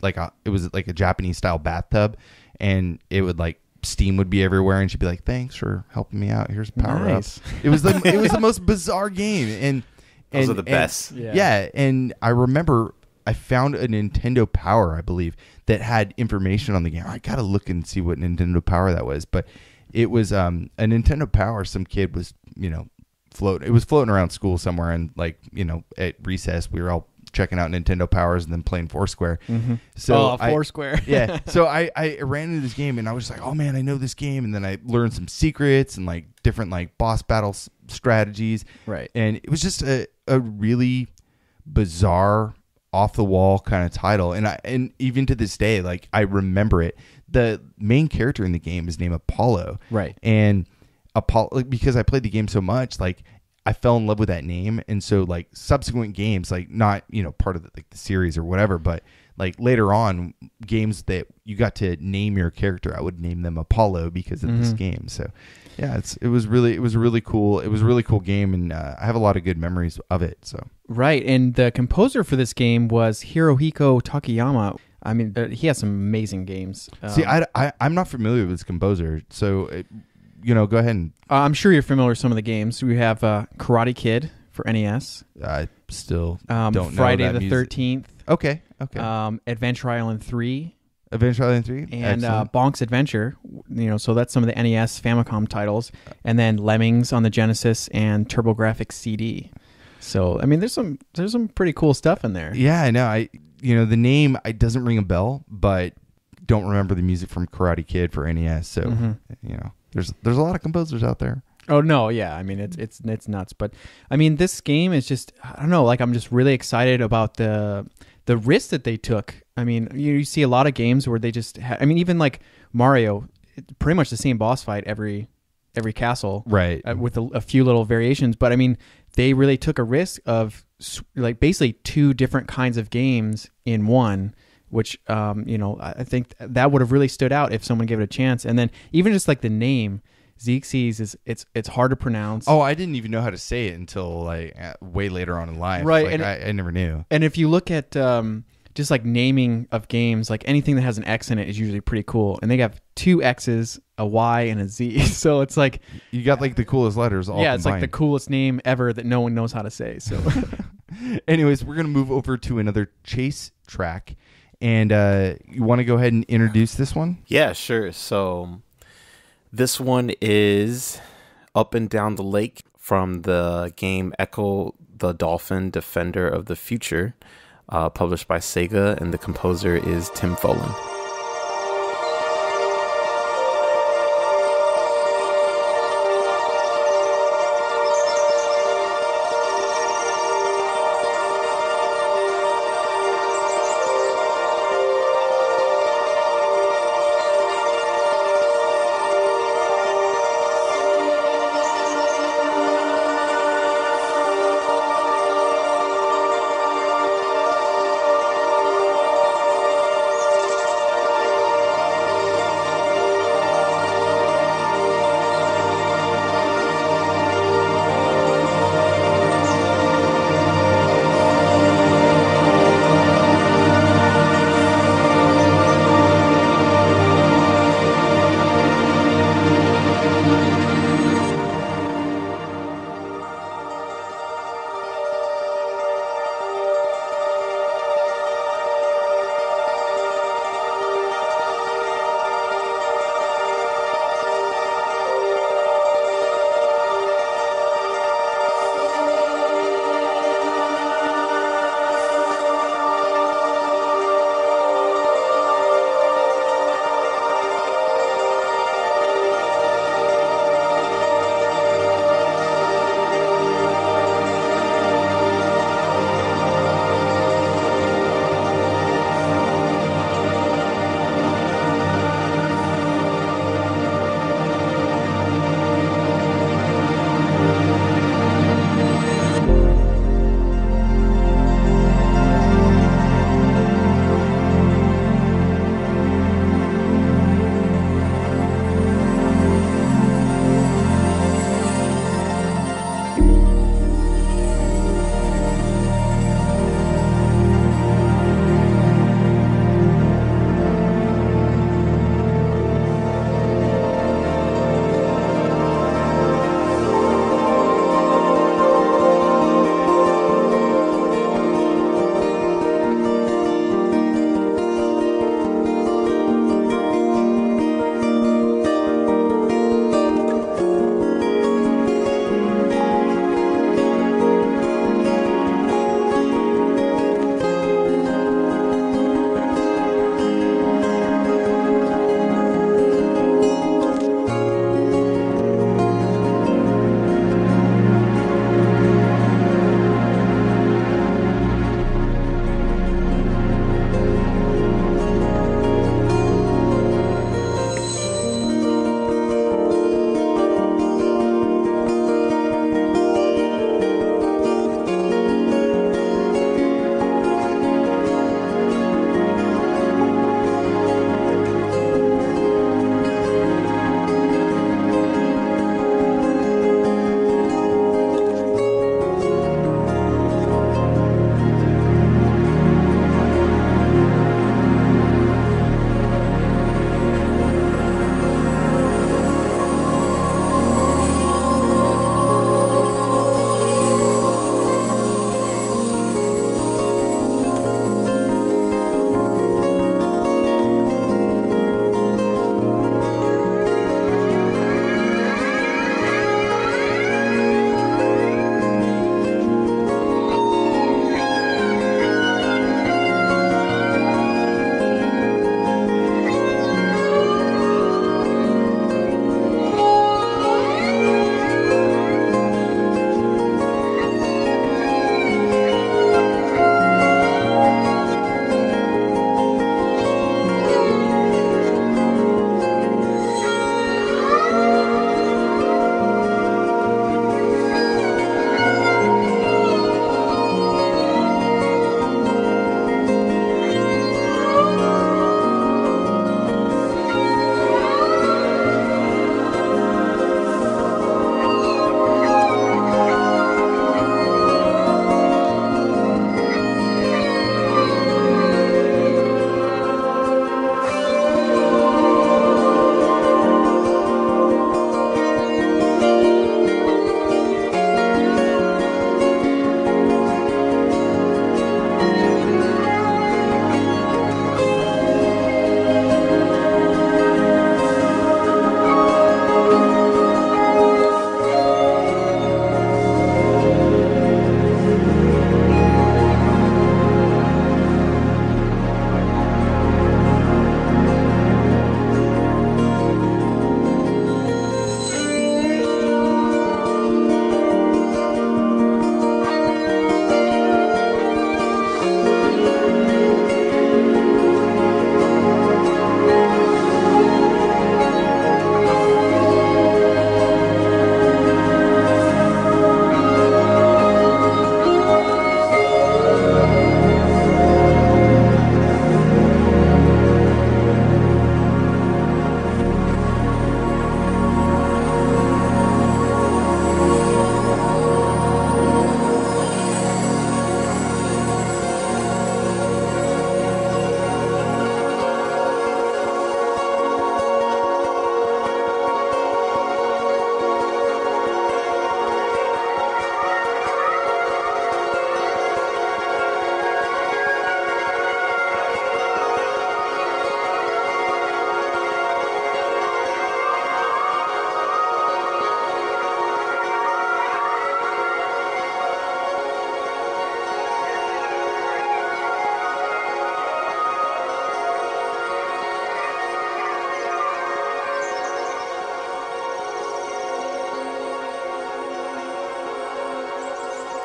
it was like a Japanese style bathtub, and it would like steam would be everywhere, and she'd be like, "Thanks for helping me out. Here's a power up." It was the most bizarre game, and those are the best. Yeah, and I remember I found a Nintendo Power, I believe, that had information on the game. I gotta look and see what Nintendo Power that was, but it was a Nintendo Power. Some kid was it was floating around school somewhere, and like at recess we were all checking out Nintendo Powers and then playing Foursquare. So Foursquare. So I ran into this game, and I was like, oh man, I know this game. And then I learned some secrets and like different like boss battle strategies, right? And it was just a really bizarre, off the wall kind of title. And even to this day, like I remember it. The main character in the game is named Apollo, right? And Apollo, because I played the game so much, like I fell in love with that name. And so like subsequent games, like not part of the series or whatever, but like later on games that you got to name your character, I would name them Apollo because of this game. So yeah, it was a really cool game, and I have a lot of good memories of it. So right. And the composer for this game was Hirohiko Takayama. I mean, he has some amazing games. See, I'm not familiar with this composer, so go ahead and... I'm sure you're familiar with some of the games. We have Karate Kid for NES. I still don't know Friday that the music. 13th. Okay. Adventure Island 3. Adventure Island 3. And Excellent. Bonk's Adventure, so that's some of the NES Famicom titles, and then Lemmings on the Genesis and TurboGrafx CD. So I mean, there's some pretty cool stuff in there. Yeah, I know. The name doesn't ring a bell, but don't remember the music from Karate Kid for NES. So there's a lot of composers out there. Oh no, yeah. I mean, it's nuts. But I mean, this game is just, I don't know. Like, I'm just really excited about the risk that they took. I mean, you see a lot of games where they just, even like Mario, it's pretty much the same boss fight every castle, right? With a few little variations. But I mean, they really took a risk of like basically two different kinds of games in one, which I think that would have really stood out if someone gave it a chance. And then even just like the name Xexyz it's hard to pronounce. Oh, I didn't even know how to say it until like way later on in life. Right, like, and I never knew. And if you look at just like naming of games, like anything that has an X in it is usually pretty cool. And they have two X's, a Y, and a Z. So it's like you got like the coolest letters all it's combined. like the coolest name ever that no one knows how to say. So anyways, we're gonna move over to another Chase track. And you want to go ahead and introduce this one? Yeah, sure. So this one is Up and Down the Lake from the game Ecco, the Dolphin Defender of the Future, published by SaGa, and the composer is Tim Follin.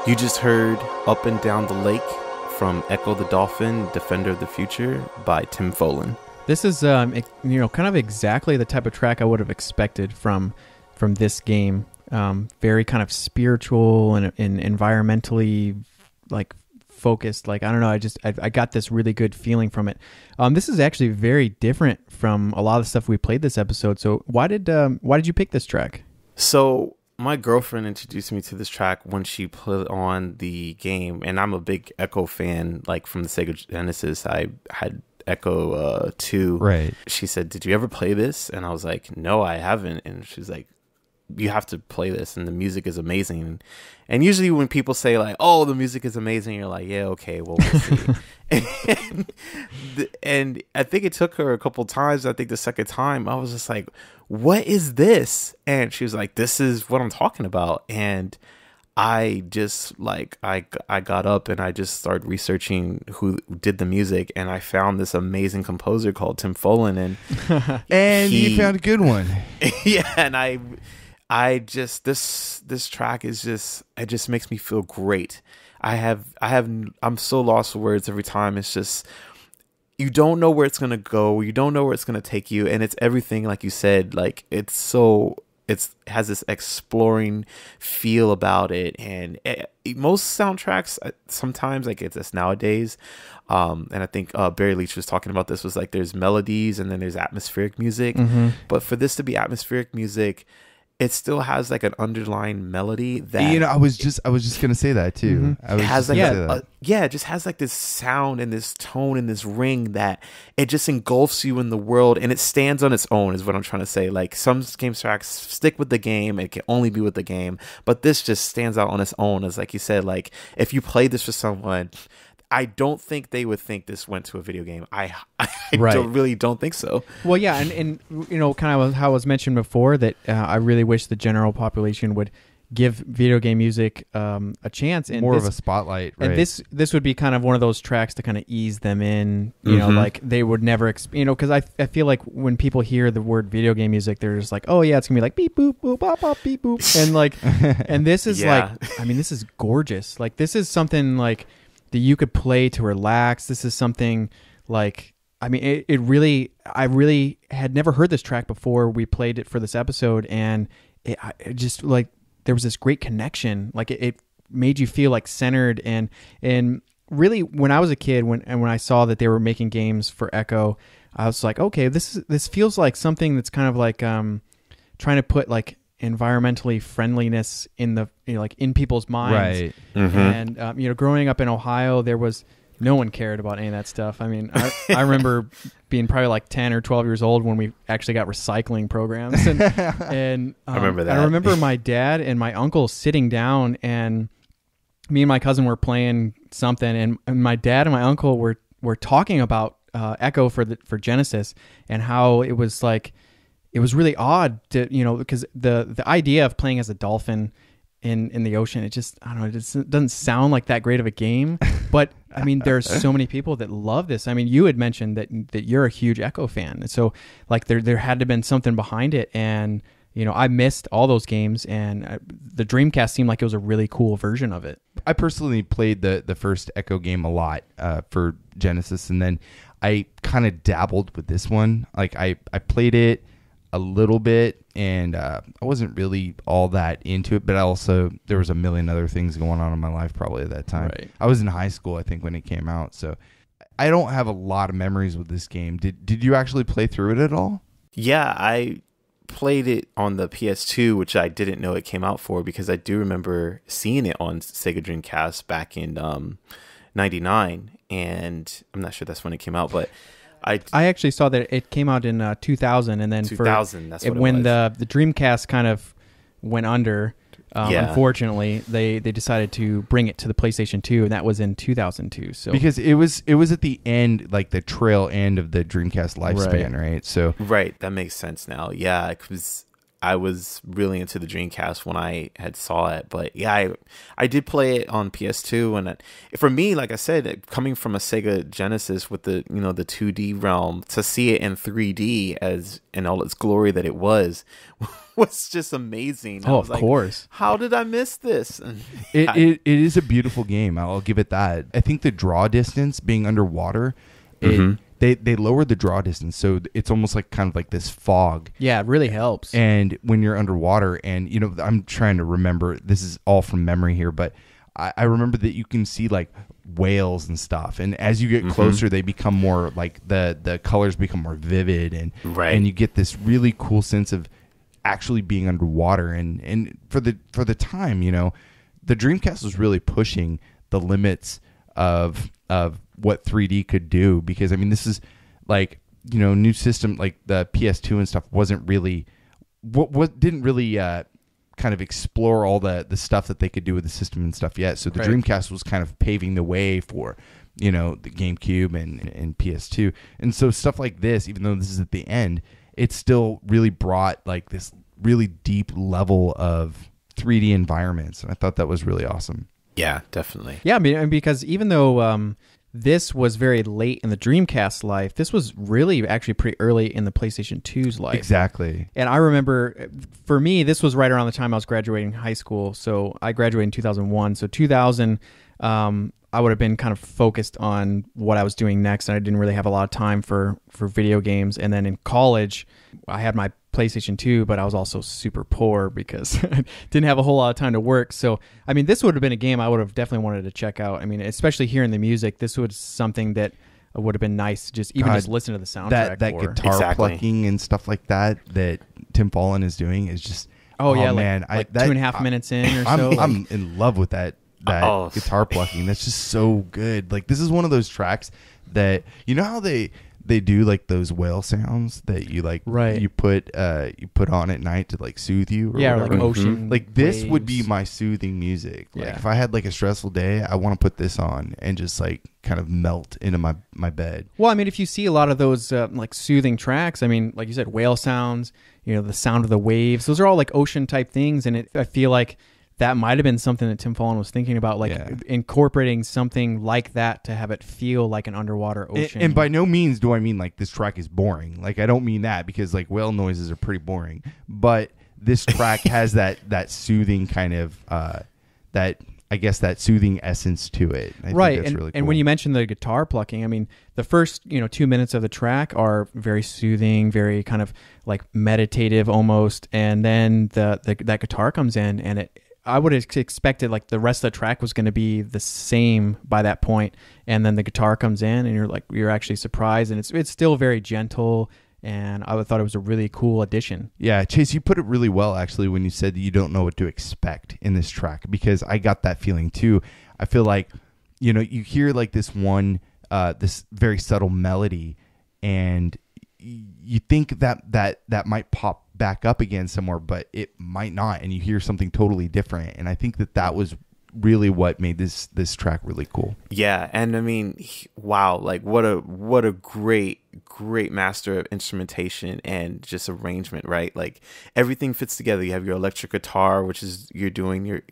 You just heard Up and Down the Lake from Ecco the Dolphin, Defender of the Future by Tim Follin. This is, kind of exactly the type of track I would have expected from this game. Very kind of spiritual and environmentally like focused. Like, I don't know, I got this really good feeling from it. This is actually very different from a lot of the stuff we played this episode. So why did you pick this track? So my girlfriend introduced me to this track when she put on the game, and I'm a big Ecco fan. Like from the Sega Genesis, I had Ecco 2. Right. She said, "Did you ever play this?" And I was like, "No, I haven't." And she's like, "You have to play this, and the music is amazing." And usually when people say like, "Oh, the music is amazing," you're like, "Yeah, okay, well, we'll see." and I think it took her a couple times. I think the second time I was just like, "What is this?" And she was like, "This is what I'm talking about." And I just like I got up and I just started researching who did the music, and I found this amazing composer called Tim Follin, and you found a good one. Yeah, and I just this track is just, it just makes me feel great. I'm so lost for words every time. It's just, you don't know where it's gonna go, you don't know where it's gonna take you, and it's everything like you said. Like it has this exploring feel about it, and most soundtracks sometimes, like it's this nowadays, and I think Barry Leach was talking about this, was like there's melodies and then there's atmospheric music, but for this to be atmospheric music, it still has like an underlying melody that, I was just gonna say that too. It has like it just has like this sound and this tone and this ring that it just engulfs you in the world, and it stands on its own, is what I'm trying to say. Like some game tracks stick with the game, it can only be with the game, but this just stands out on its own. As like you said, like if you played this for someone, I don't think they would think this went to a video game. I Right. really don't think so. Well, yeah, and kind of how it was mentioned before, that I really wish the general population would give video game music a chance, and more of a spotlight. Right? And this would be kind of one of those tracks to kind of ease them in. You know, like they would never, because I feel like when people hear the word video game music, they're just like, oh yeah, it's gonna be like beep boop boop bop bop beep boop, and like, and this is this is gorgeous. Like this is something like that you could play to relax. This is something like, I really had never heard this track before we played it for this episode, and it just like, there was this great connection. Like it made you feel like centered, and really when I was a kid, when I saw that they were making games for Ecco, I was like, okay, this feels like something that's kind of like trying to put like environmentally friendliness in the like in people's minds. Right. And growing up in Ohio, there was no one cared about any of that stuff. I mean, I remember being probably like 10 or 12 years old when we actually got recycling programs, and I remember that. I remember my dad and my uncle sitting down, and me and my cousin were playing something, and my dad and my uncle were talking about Ecco for Genesis, and how it was like, it was really odd to, because the idea of playing as a dolphin in the ocean, it just, I don't know, it just doesn't sound like that great of a game. But I mean, there's so many people that love this. I mean, you had mentioned that you're a huge Ecco fan, so like there had to have been something behind it. And I missed all those games, and the Dreamcast seemed like it was a really cool version of it. I personally played the first Ecco game a lot for Genesis, and then I kind of dabbled with this one. Like I played it a little bit, and I wasn't really all that into it, but there was a million other things going on in my life probably at that time. Right. I was in high school, I think, when it came out, so I don't have a lot of memories with this game. Did you actually play through it at all? Yeah, I played it on the PS2, which I didn't know it came out for, because I do remember seeing it on Sega Dreamcast back in 99, and I'm not sure that's when it came out, but I actually saw that it came out in 2000, and then 2000, that's what when it was. the Dreamcast kind of went under, unfortunately, they decided to bring it to the PlayStation 2, and that was in 2002. So because it was at the end, like the trail end of the Dreamcast lifespan, right? So right, that makes sense now. Yeah, because I was really into the Dreamcast when I had saw it. But yeah, I did play it on PS2, and for me, like I said, coming from a Sega Genesis with the the 2D realm, to see it in 3D as in all its glory that it was just amazing. Oh, of course. How did I miss this? It is a beautiful game. I'll give it that. I think the draw distance being underwater, they lowered the draw distance, so it's almost like kind of like this fog. Yeah, it really helps. And when you're underwater, and I'm trying to remember, this is all from memory here, but I remember that you can see like whales and stuff, and as you get closer, they become more like the colors become more vivid, and you get this really cool sense of actually being underwater. And for the time, the Dreamcast was really pushing the limits of what 3D could do, because I mean, this is like, new system like the PS2 and stuff wasn't really what didn't really kind of explore all the stuff that they could do with the system and stuff yet. So the Dreamcast was kind of paving the way for the GameCube and PS2. And so stuff like this, even though this is at the end, it still really brought like this really deep level of 3D environments. And I thought that was really awesome. Yeah, definitely. Yeah, I mean, because even though this was very late in the Dreamcast life, this was really actually pretty early in the PlayStation 2's life. Exactly. And I remember, for me, this was right around the time I was graduating high school. So I graduated in 2001. So 2000, I would have been kind of focused on what I was doing next, and I didn't really have a lot of time for video games. And then in college, I had my PlayStation 2, but I was also super poor because I didn't have a whole lot of time to work. So, I mean, this would have been a game I would have definitely wanted to check out. I mean, especially hearing the music, this was something that would have been nice to just listen to the soundtrack. That guitar plucking and stuff like that Tim Follin is doing is just, man, like 2.5 minutes in or so. I'm in love with that guitar plucking. That's just so good. Like, this is one of those tracks that, how they do like those whale sounds that you like you put on at night to like soothe you, or whatever. Like ocean like this waves. Would be my soothing music. Like if I had like a stressful day, I want to put this on and just like kind of melt into my bed. Well, I mean, if you see a lot of those like soothing tracks, I mean, like you said, whale sounds, the sound of the waves, those are all like ocean type things, and I feel like that might have been something that Tim Follin was thinking about, like incorporating something like that to have it feel like an underwater ocean. And by no means do I mean like this track is boring. Like, I don't mean that, because like whale noises are pretty boring. But this track has that soothing kind of that soothing essence to it. I think that's really cool. And when you mentioned the guitar plucking, I mean, the first 2 minutes of the track are very soothing, very kind of like meditative almost, and then that guitar comes in, and I would have expected like the rest of the track was going to be the same by that point, and then the guitar comes in, and you're actually surprised, and it's still very gentle, and I thought it was a really cool addition. Yeah, Chase, you put it really well actually when you said that you don't know what to expect in this track, because I got that feeling too. I feel like you hear like this one this very subtle melody, and you think that might pop back up again somewhere, but it might not, and you hear something totally different. And I think that was really what made this track really cool. Yeah, and I mean, wow, like what a great master of instrumentation and just arrangement, right? Like everything fits together. You have your electric guitar, which is you're doing your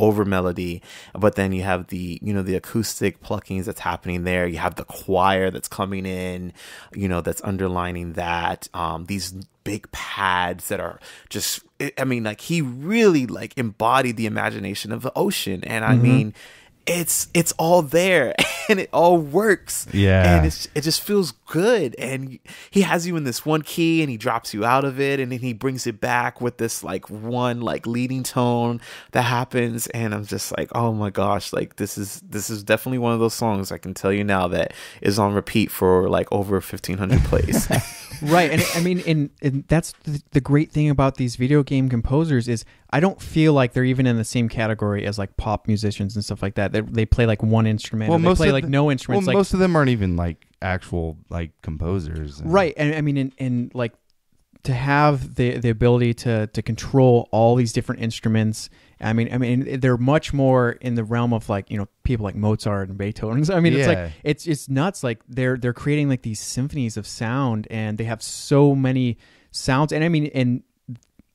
over melody, but then you have the acoustic pluckings that's happening there. You have the choir that's coming in, that's underlining that. These big pads that are just, I mean, like he really like embodied the imagination of the ocean, and I mean, it's all there and it all works. Yeah. And it just feels good. And he has you in this one key and he drops you out of it, and then he brings it back with this like one like leading tone that happens. And I'm just like, oh my gosh, like this is definitely one of those songs I can tell you now that is on repeat for like over 1,500 plays. Right. And I mean, and that's the great thing about these video game composers is I don't feel like they're even in the same category as like pop musicians and stuff like that. They play like one instrument, or they play like no instruments. Well, like, most of them aren't even like actual like composers. Right. And I mean, in like to have the ability to control all these different instruments. I mean, they're much more in the realm of like, people like Mozart and Beethoven. I mean, it's like, it's nuts. Like they're creating like these symphonies of sound, and they have so many sounds. And I mean, and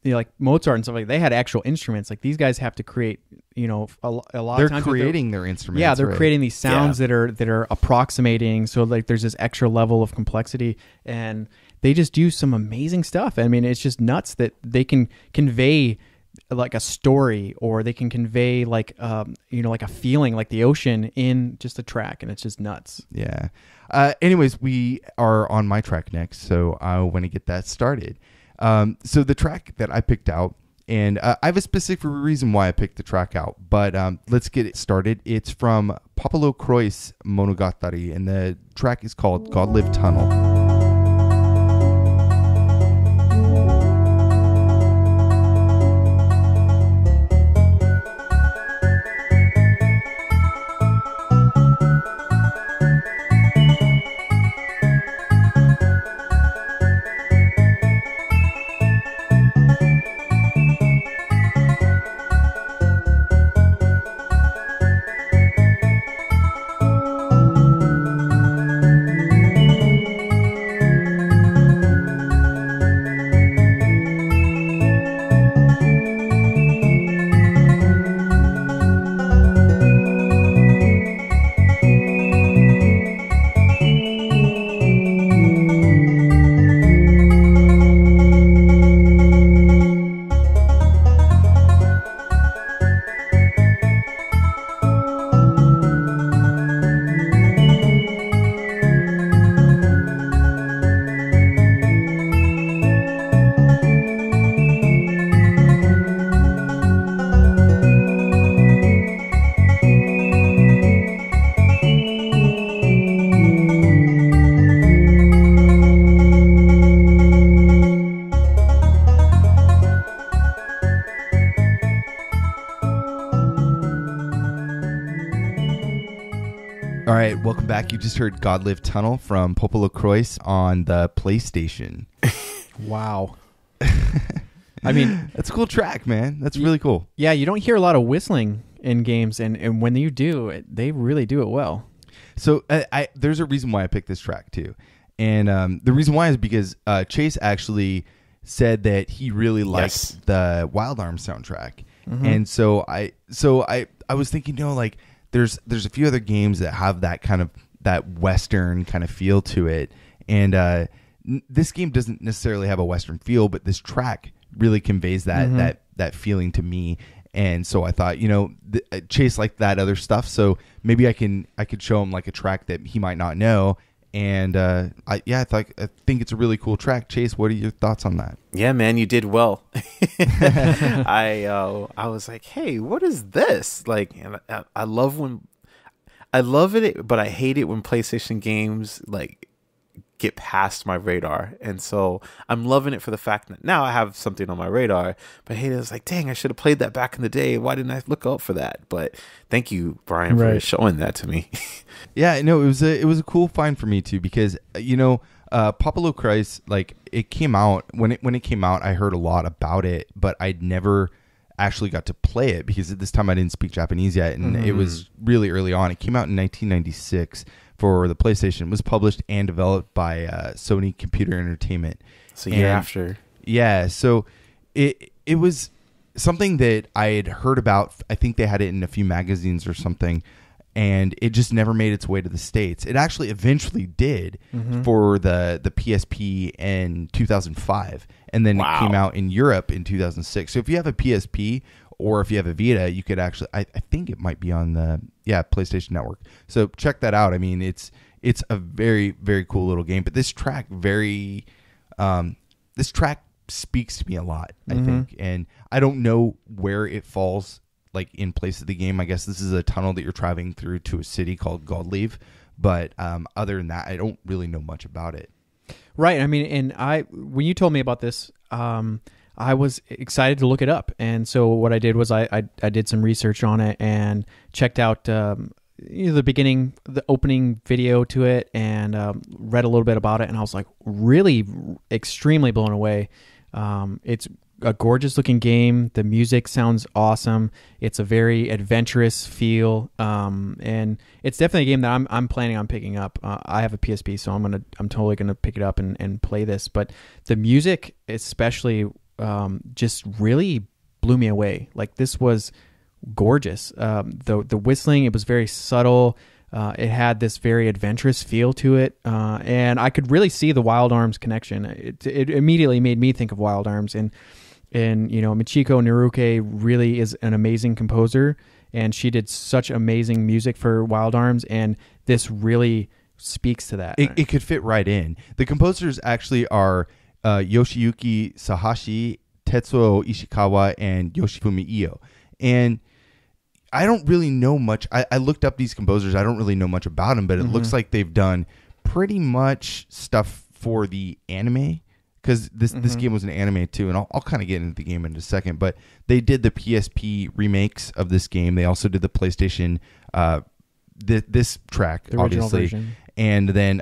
like Mozart and stuff like, they had actual instruments. Like these guys have to create, a lot they're of times creating their instruments. Yeah, they're right? creating these sounds that are approximating. So like there's this extra level of complexity, and they just do some amazing stuff. I mean, it's just nuts that they can convey like a story, or they can convey like like a feeling, like the ocean, in just a track, and it's just nuts. Yeah. Anyways, we are on my track next, so I want to get that started. So the track that I picked out, and I have a specific reason why I picked the track out, but let's get it started. It's from PoPoLoCrois Monogatari, and the track is called Godliv Tunnel. All right, welcome back. You just heard Godliv Tunnel from PoPoLoCrois on the PlayStation. Wow. I mean, that's a cool track, man. That's really cool. Yeah, you don't hear a lot of whistling in games, and when you do, they really do it well. So there's a reason why I picked this track too, and the reason why is because Chase actually said that he really liked the Wild Arms soundtrack, and so I was thinking, like there's a few other games that have that kind of that Western kind of feel to it, and this game doesn't necessarily have a Western feel, but this track really conveys that that feeling to me. And so I thought, Chase liked that other stuff, so maybe I could show him like a track that he might not know. And I think it's a really cool track. Chase, what are your thoughts on that? Yeah, man, you did well. I was like, hey, what is this? Like, and I love it, but I hate it when PlayStation games like get past my radar. And so I'm loving it for the fact that now I have something on my radar, but hey, it's like, dang, I should have played that back in the day. Why didn't I look out for that? But thank you, Brian, for showing that to me. Yeah, no, it was a cool find for me too, because PoPoLoCrois, like, it came out when it came out, I heard a lot about it, but I'd never actually got to play it because at this time I didn't speak Japanese yet, and it was really early on. It came out in 1996 for the PlayStation. It was published and developed by Sony Computer Entertainment. So year after. Yeah, so it was something that I had heard about. I think they had it in a few magazines or something, and it just never made its way to the States. It actually eventually did for the PSP in 2005, and then it came out in Europe in 2006. So if you have a PSP or if you have a Vita, you could actually, I think it might be on the PlayStation Network. So check that out. I mean, it's a very, very cool little game. But this track speaks to me a lot, I think. And I don't know where it falls like in place of the game. I guess this is a tunnel that you're traveling through to a city called Godliv. But other than that, I don't really know much about it. Right. I mean, and when you told me about this, I was excited to look it up. And so what I did was I did some research on it and checked out the opening video to it, and read a little bit about it. And I was like really extremely blown away. It's a gorgeous looking game. The music sounds awesome. It's a very adventurous feel, and it's definitely a game that I'm planning on picking up. I have a PSP, so I'm totally gonna pick it up and play this. But the music, especially, just really blew me away. Like, this was gorgeous. The whistling, it was very subtle. It had this very adventurous feel to it, and I could really see the Wild Arms connection. It immediately made me think of Wild Arms, and Michiko Naruke really is an amazing composer, and she did such amazing music for Wild Arms, and this really speaks to that. It could fit right in. The composers actually are Yoshiyuki Sahashi, Tetsuo Ishikawa, and Yoshifumi Io, and I don't really know much. I looked up these composers. I don't really know much about them, but it looks like they've done pretty much stuff for the anime, because this game was an anime too, and I'll kind of get into the game in a second. But they did the PSP remakes of this game. They also did the PlayStation, this track, the obviously, version. And then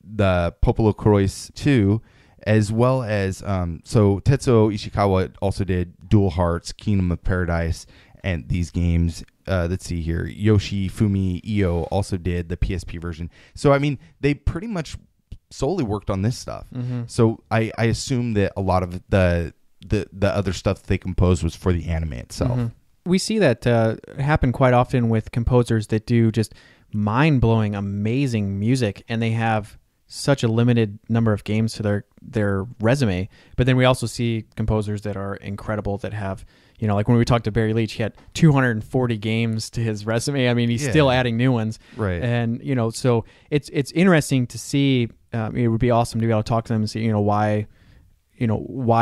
the PoPoLoCrois 2, as well as so Tetsuo Ishikawa also did Dual Hearts, Kingdom of Paradise, and these games. Let's see here. Yoshifumi Io also did the PSP version. So, I mean, they pretty much solely worked on this stuff. So I assume that a lot of the other stuff that they composed was for the anime itself. We see that happen quite often with composers that do just mind-blowing, amazing music, and they have such a limited number of games to their resume. But then we also see composers that are incredible that have, like when we talked to Barry Leach, he had 240 games to his resume. I mean, he's still adding new ones. Right. And, so it's interesting to see. It would be awesome to be able to talk to them and see, why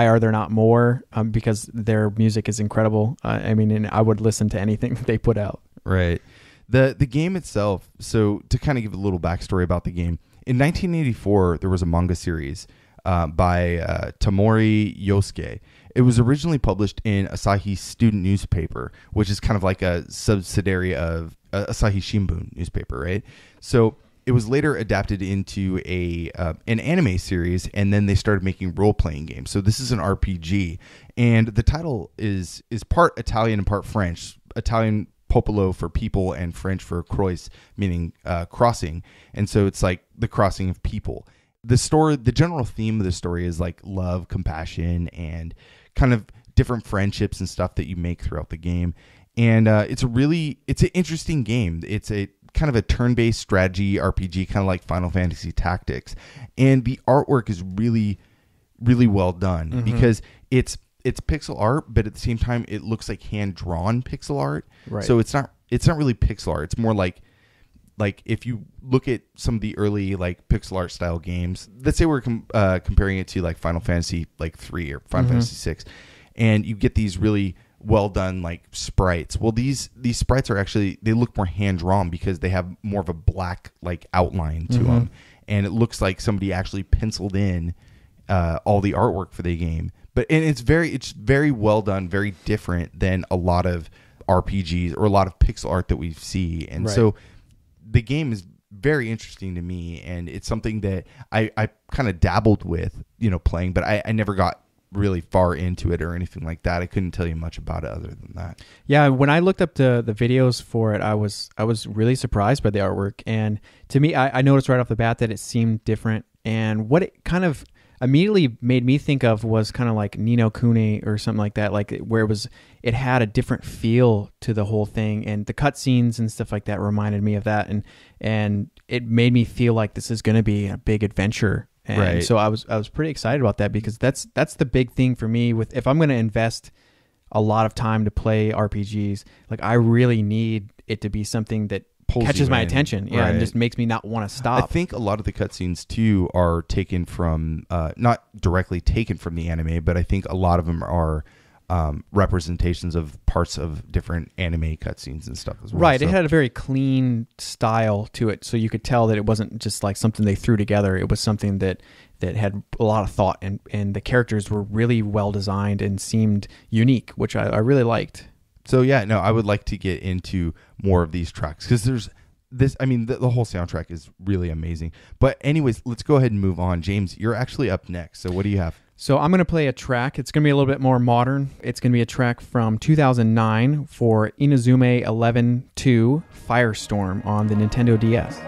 are there not more? Because their music is incredible. And I would listen to anything that they put out. Right. The game itself, so to kind of give a little backstory about the game, in 1984, there was a manga series by Tamori Yosuke. It was originally published in Asahi's student newspaper, which is kind of like a subsidiary of Asahi Shimbun newspaper, right? So it was later adapted into an anime series, and then they started making role-playing games. So this is an RPG, and the title is part Italian and part French. Italian Popolo for people and French for croix, meaning crossing. And so it's like the crossing of people. The general theme of the story is like love, compassion, and kind of different friendships and stuff that you make throughout the game. And it's an interesting game. It's a kind of a turn-based strategy RPG, kind of like Final Fantasy Tactics. And the artwork is really, really well done because it's pixel art, but at the same time, it looks like hand-drawn pixel art. Right. So it's not really pixel art. It's more like if you look at some of the early like pixel art style games, let's say we're comparing it to like Final Fantasy like 3 or Final Fantasy 6, and you get these really well done like sprites. Well, these sprites are actually, they look more hand-drawn because they have more of a black like outline to them, and it looks like somebody actually penciled in all the artwork for the game. And it's very well done, very different than a lot of RPGs or a lot of pixel art that we see. And so the game is very interesting to me, and it's something that I kind of dabbled with, playing, but I never got really far into it or anything like that. I couldn't tell you much about it other than that. Yeah, when I looked up the videos for it, I was really surprised by the artwork. And to me, I noticed right off the bat that it seemed different. And what it kind of immediately made me think of was kind of like Ni no Kuni or something like that, like where it had a different feel to the whole thing, and the cutscenes and stuff like that reminded me of that, and it made me feel like this is going to be a big adventure. And so I was pretty excited about that, because that's the big thing for me with, if I'm going to invest a lot of time to play RPGs, like I really need it to be something that catches my attention, and just makes me not want to stop. I think a lot of the cutscenes too are taken from, not directly taken from the anime, but I think a lot of them are representations of parts of different anime cutscenes and stuff as well. Right, so it had a very clean style to it, so you could tell that it wasn't just like something they threw together. It was something that had a lot of thought, and the characters were really well designed and seemed unique, which I really liked. So yeah, no, I would like to get into more of these tracks, because there's this, I mean, the whole soundtrack is really amazing. But anyways, let's go ahead and move on. James, you're actually up next. So what do you have? So I'm going to play a track. It's going to be a little bit more modern. It's going to be a track from 2009 for Inazuma 11-2 Firestorm on the Nintendo DS.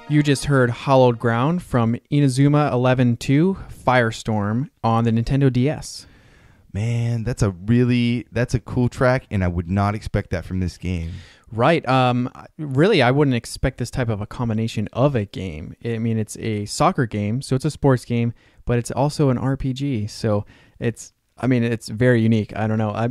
You just heard Hallowed Ground from Inazuma 11-2 Firestorm on the Nintendo DS. Man, that's a cool track, and I would not expect that from this game. Right. Really, I wouldn't expect this type of a combination of a game. I mean, it's a soccer game, so it's a sports game, but it's also an RPG. So it's very unique. I don't know.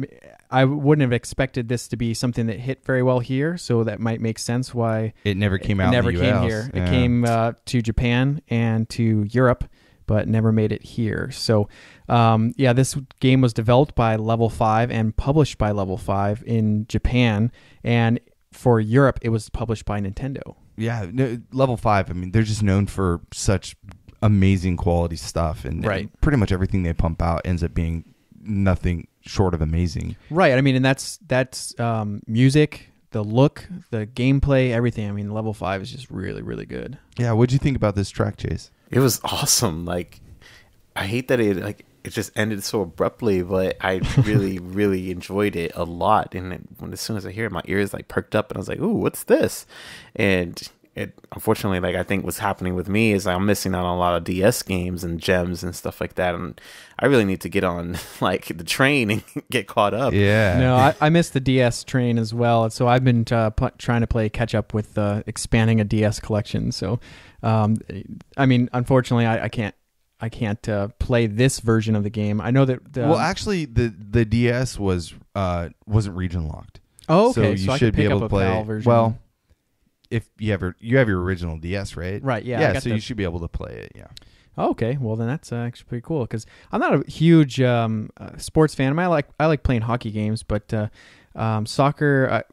I wouldn't have expected this to be something that hit very well here, so that might make sense why it never came out. Never in the came US. here. Yeah. It came to Japan and to Europe, but never made it here. So, this game was developed by Level 5 and published by Level 5 in Japan, and for Europe, it was published by Nintendo. Yeah, no, Level 5. I mean, they're just known for such amazing quality stuff, and pretty much everything they pump out ends up being nothing short of amazing. Right. I mean, and that's music, the look, the gameplay, everything. I mean, Level 5 is just really, really good. Yeah. What'd you think about this track, Chase? It was awesome. Like, I hate that it just ended so abruptly, but I really, really enjoyed it a lot. And as soon as I hear it, my ears like perked up, and I was like, "Ooh, what's this?" And it, unfortunately, like, I think what's happening with me is I'm missing out on a lot of DS games and gems and stuff like that, and I really need to get on like the train and get caught up. Yeah. No, I missed the DS train as well, so I've been trying to play catch up with expanding a DS collection. So, I mean, unfortunately, I can't play this version of the game. I know that. Well, actually, the DS wasn't region locked. Oh, okay. So you I should could be pick able up to a play. PAL version. Well, if you have your original DS, right? Right. Yeah. Yeah. So you should be able to play it. Yeah. Oh, okay. Well, then that's actually pretty cool, because I'm not a huge sports fan. I like playing hockey games, but soccer.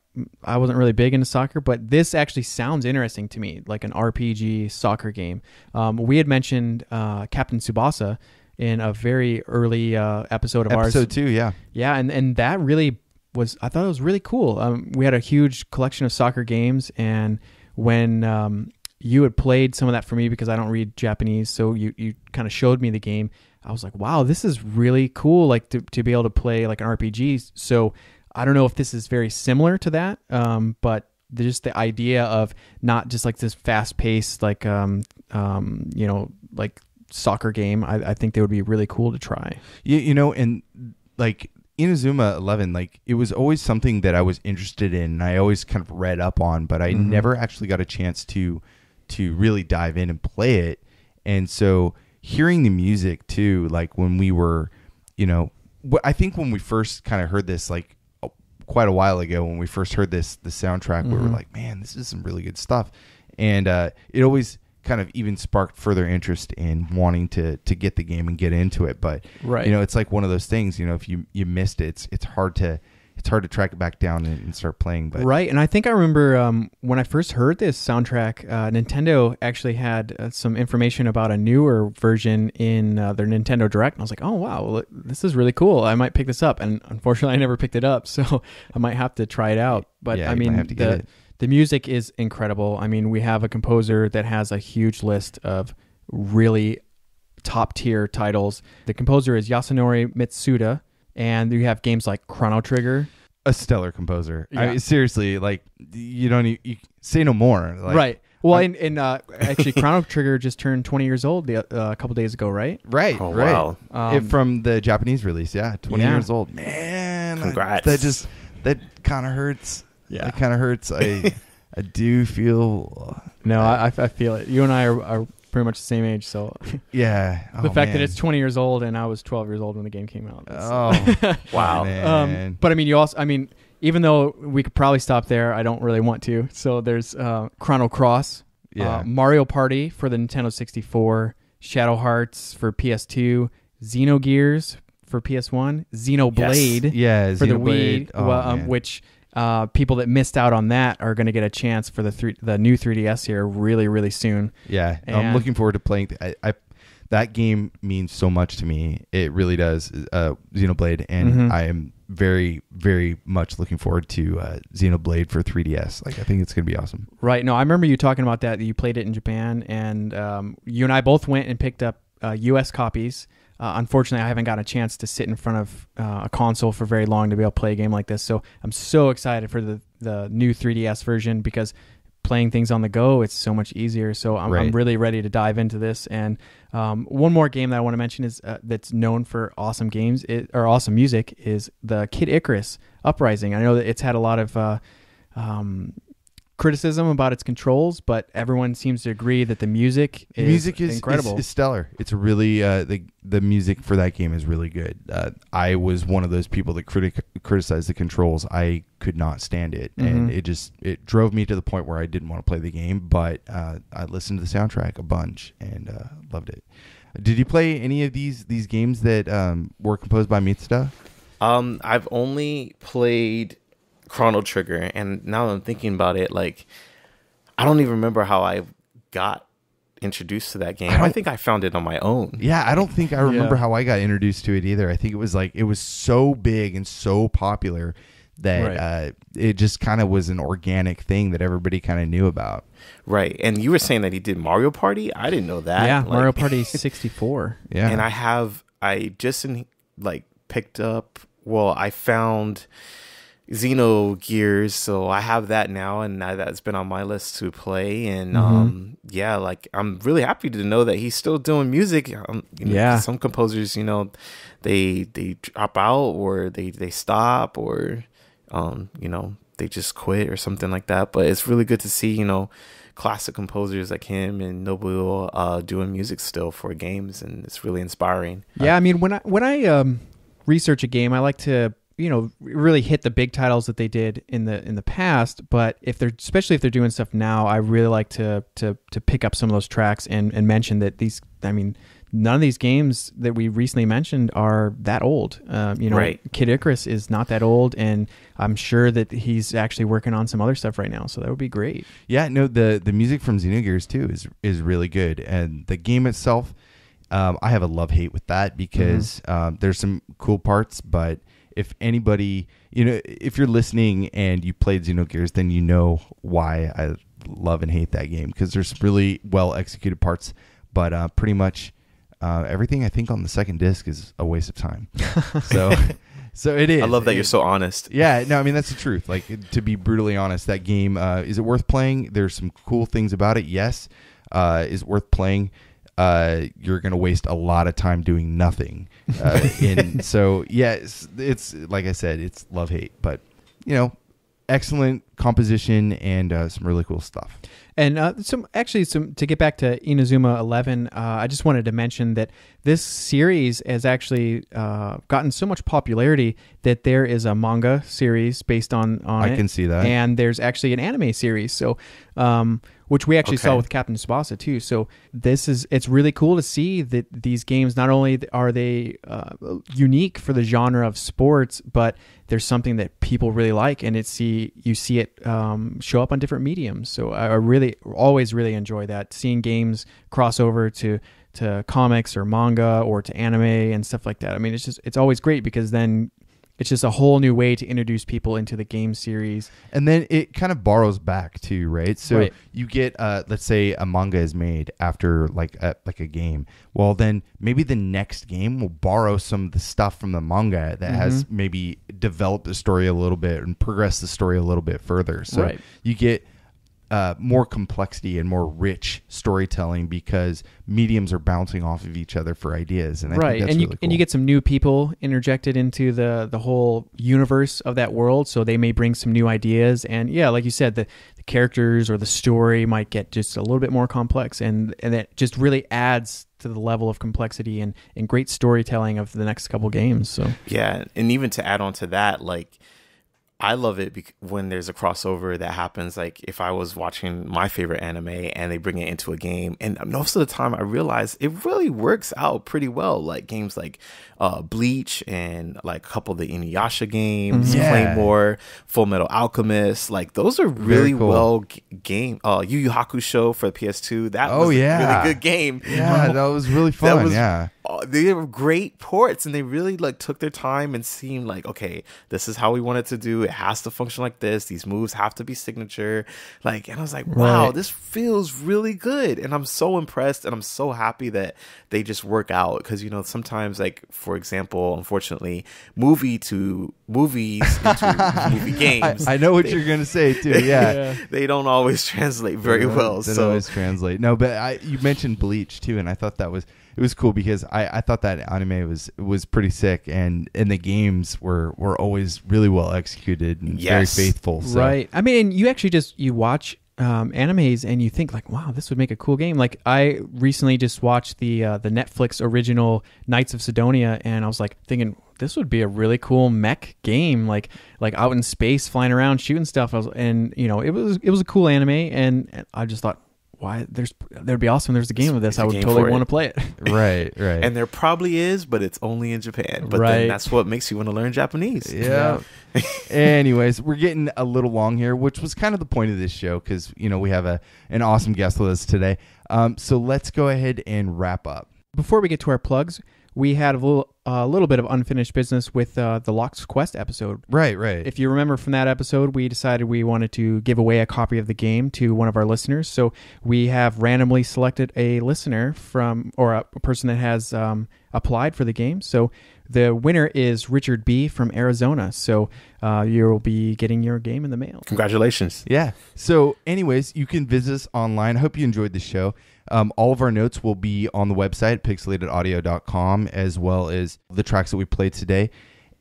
I wasn't really big into soccer, but this actually sounds interesting to me, like an RPG soccer game. We had mentioned Captain Tsubasa in a very early episode of ours. Episode 2, yeah. Yeah, and that really was, I thought it was really cool. We had a huge collection of soccer games, and when you had played some of that for me, because I don't read Japanese, so you kind of showed me the game, I was like, wow, this is really cool, like to be able to play like an RPG. So I don't know if this is very similar to that, but just the idea of not just like this fast-paced, like like soccer game, I think they would be really cool to try. And like Inazuma 11, like, it was always something that I was interested in, and I always kind of read up on, but I never actually got a chance to really dive in and play it. And so hearing the music too, like when we were, I think when we first kind of heard this, like quite a while ago, when we first heard the soundtrack, we were like, man, this is some really good stuff. And it always kind of even sparked further interest in wanting to get the game and get into it. But it's like one of those things, if you missed it, it's hard to track it back down and start playing. But right. And I think I remember when I first heard this soundtrack, Nintendo actually had some information about a newer version in their Nintendo Direct, and I was like, oh wow, this is really cool, I might pick this up. And unfortunately I never picked it up, so I might have to try it out. But yeah, I mean, have to get it. The music is incredible. I mean, we have a composer that has a huge list of really top tier titles. The composer is Yasunori Mitsuda, and you have games like Chrono Trigger, a stellar composer. Yeah. I mean, seriously, like you don't you say no more. Like, right. Well, actually, Chrono Trigger just turned 20 years old a couple days ago, right? Right. Oh, right. wow. From the Japanese release, 20 years old. Man, Congrats. That kind of hurts. Yeah. That kind of hurts. I do feel. No, I feel it. You and I are pretty much the same age, so yeah. the fact that it's 20 years old and I was 12 years old when the game came out. Oh, wow. Man. But I mean, even though we could probably stop there, I don't really want to. So there's Chrono Cross, Mario Party for the Nintendo 64, Shadow Hearts for PS2, Xenogears for PS1, Xenoblade for the Wii, which people that missed out on that are going to get a chance for the new 3DS here really, really soon. Yeah, I'm looking forward to playing. That game means so much to me. It really does, Xenoblade, and I am very, very much looking forward to Xenoblade for 3DS. Like, I think it's going to be awesome. Right. No, I remember you talking about that you played it in Japan, and you and I both went and picked up U.S. copies. Unfortunately, I haven't gotten a chance to sit in front of a console for very long to be able to play a game like this. So I'm so excited for the new 3DS version because playing things on the go, it's so much easier. So I'm really ready to dive into this. And one more game that I want to mention is that's known for awesome games or awesome music is the Kid Icarus Uprising. I know that it's had a lot of criticism about its controls, but everyone seems to agree that the music is incredible. Is stellar. It's really the music for that game is really good. I was one of those people that criticized the controls. I could not stand it, and it drove me to the point where I didn't want to play the game. But I listened to the soundtrack a bunch and loved it. Did you play any of these games that were composed by Mitsuda? I've only played Chrono Trigger, and now I'm thinking about it, like I don't even remember how I got introduced to that game. I think I found it on my own. Yeah, I don't think I remember how I got introduced to it either. I think it was so big and so popular that it just kind of was an organic thing that everybody kind of knew about. Right. And you were saying that he did Mario Party? I didn't know that. Yeah, Mario Party 64. Yeah. And I just picked up, I found Xenogears, so I have that now, and that's been on my list to play. And I'm really happy to know that he's still doing music. Some composers, they drop out or they stop or they just quit or something like that. But it's really good to see classic composers like him and Nobuo doing music still for games, and it's really inspiring. Yeah, I mean, when I research a game, I like to really hit the big titles that they did in the past. But especially if they're doing stuff now, I really like to pick up some of those tracks and mention that none of these games that we recently mentioned are that old. Kid Icarus is not that old, and I'm sure that he's actually working on some other stuff right now. So that would be great. Yeah, no, the music from Xenogears too is really good, and the game itself, I have a love-hate with that because there's some cool parts, but if anybody, if you're listening and you played Xenogears, then you know why I love and hate that game, because there's really well executed parts, but pretty much everything I think on the second disc is a waste of time. So it is. I love that you're so honest. Yeah, no, I mean that's the truth. Like, to be brutally honest, that game is it worth playing? There's some cool things about it. Yes, is it worth playing? You're going to waste a lot of time doing nothing. So it's like I said, it's love-hate, but excellent composition and some really cool stuff. And to get back to Inazuma 11, I just wanted to mention that this series has actually gotten so much popularity that there is a manga series based on it. I can see that. And there's actually an anime series, so which we actually saw with Captain Tsubasa too. So it's really cool to see that these games, not only are they unique for the genre of sports, but there's something that people really like, and you see it show up on different mediums. So I always really enjoy that, seeing games cross over to comics or manga or to anime and stuff like that. I mean, it's always great because then it's just a whole new way to introduce people into the game series. And then it kind of borrows back too, right? So you get, let's say a manga is made after like a game. Well, then maybe the next game will borrow some of the stuff from the manga that has maybe develop the story a little bit and progress the story a little bit further. So you get more complexity and more rich storytelling because mediums are bouncing off of each other for ideas. And I think that's really cool. And you get some new people interjected into the whole universe of that world, so they may bring some new ideas. And yeah, like you said, the characters or the story might get just a little bit more complex, and that just really adds to the level of complexity and great storytelling of the next couple games. So yeah, and even to add on to that, like, I love it when there's a crossover that happens. Like if I was watching my favorite anime and they bring it into a game, and most of the time I realize it really works out pretty well. Like games like Bleach and like a couple of the Inuyasha games, Claymore, Full Metal Alchemist. Like those are really well game. Yu Yu Hakusho for the PS2. That was a really good game. Yeah, that was really fun. They were great ports, and they really like took their time and seemed like, okay, this is how we want it to do. It has to function like this. These moves have to be signature. Like, and I was like, wow, this feels really good. And I'm so impressed, and I'm so happy that they just work out. Because, you know, sometimes, like, for example, unfortunately, movies into movie games. I know what you're going to say, too. Yeah. They don't always translate very well. They don't always translate. No, but you mentioned Bleach, too, and I thought it was cool because I thought that anime was pretty sick, and the games were always really well executed and very faithful. So. Right. I mean, you actually you watch animes and you think like, wow, this would make a cool game. Like I recently just watched the Netflix original Knights of Sidonia, and I was like thinking this would be a really cool mech game, like out in space, flying around, shooting stuff. And you know, it was a cool anime, and I just thought, why that'd be awesome. There's a game of this. I would totally want to play it. Right. And there probably is, but it's only in Japan. But then that's what makes you want to learn Japanese. Yeah. Anyways, we're getting a little long here, which was kind of the point of this show because, you know, we have an awesome guest with us today. So let's go ahead and wrap up. Before we get to our plugs, we had a little bit of unfinished business with the Lost Quest episode. Right. If you remember from that episode, we decided we wanted to give away a copy of the game to one of our listeners. So we have randomly selected a listener or a person that has applied for the game. So the winner is Richard B. from Arizona. So you'll be getting your game in the mail. Congratulations. Yeah. So anyways, you can visit us online. I hope you enjoyed the show. All of our notes will be on the website, pixelatedaudio.com, as well as the tracks that we played today.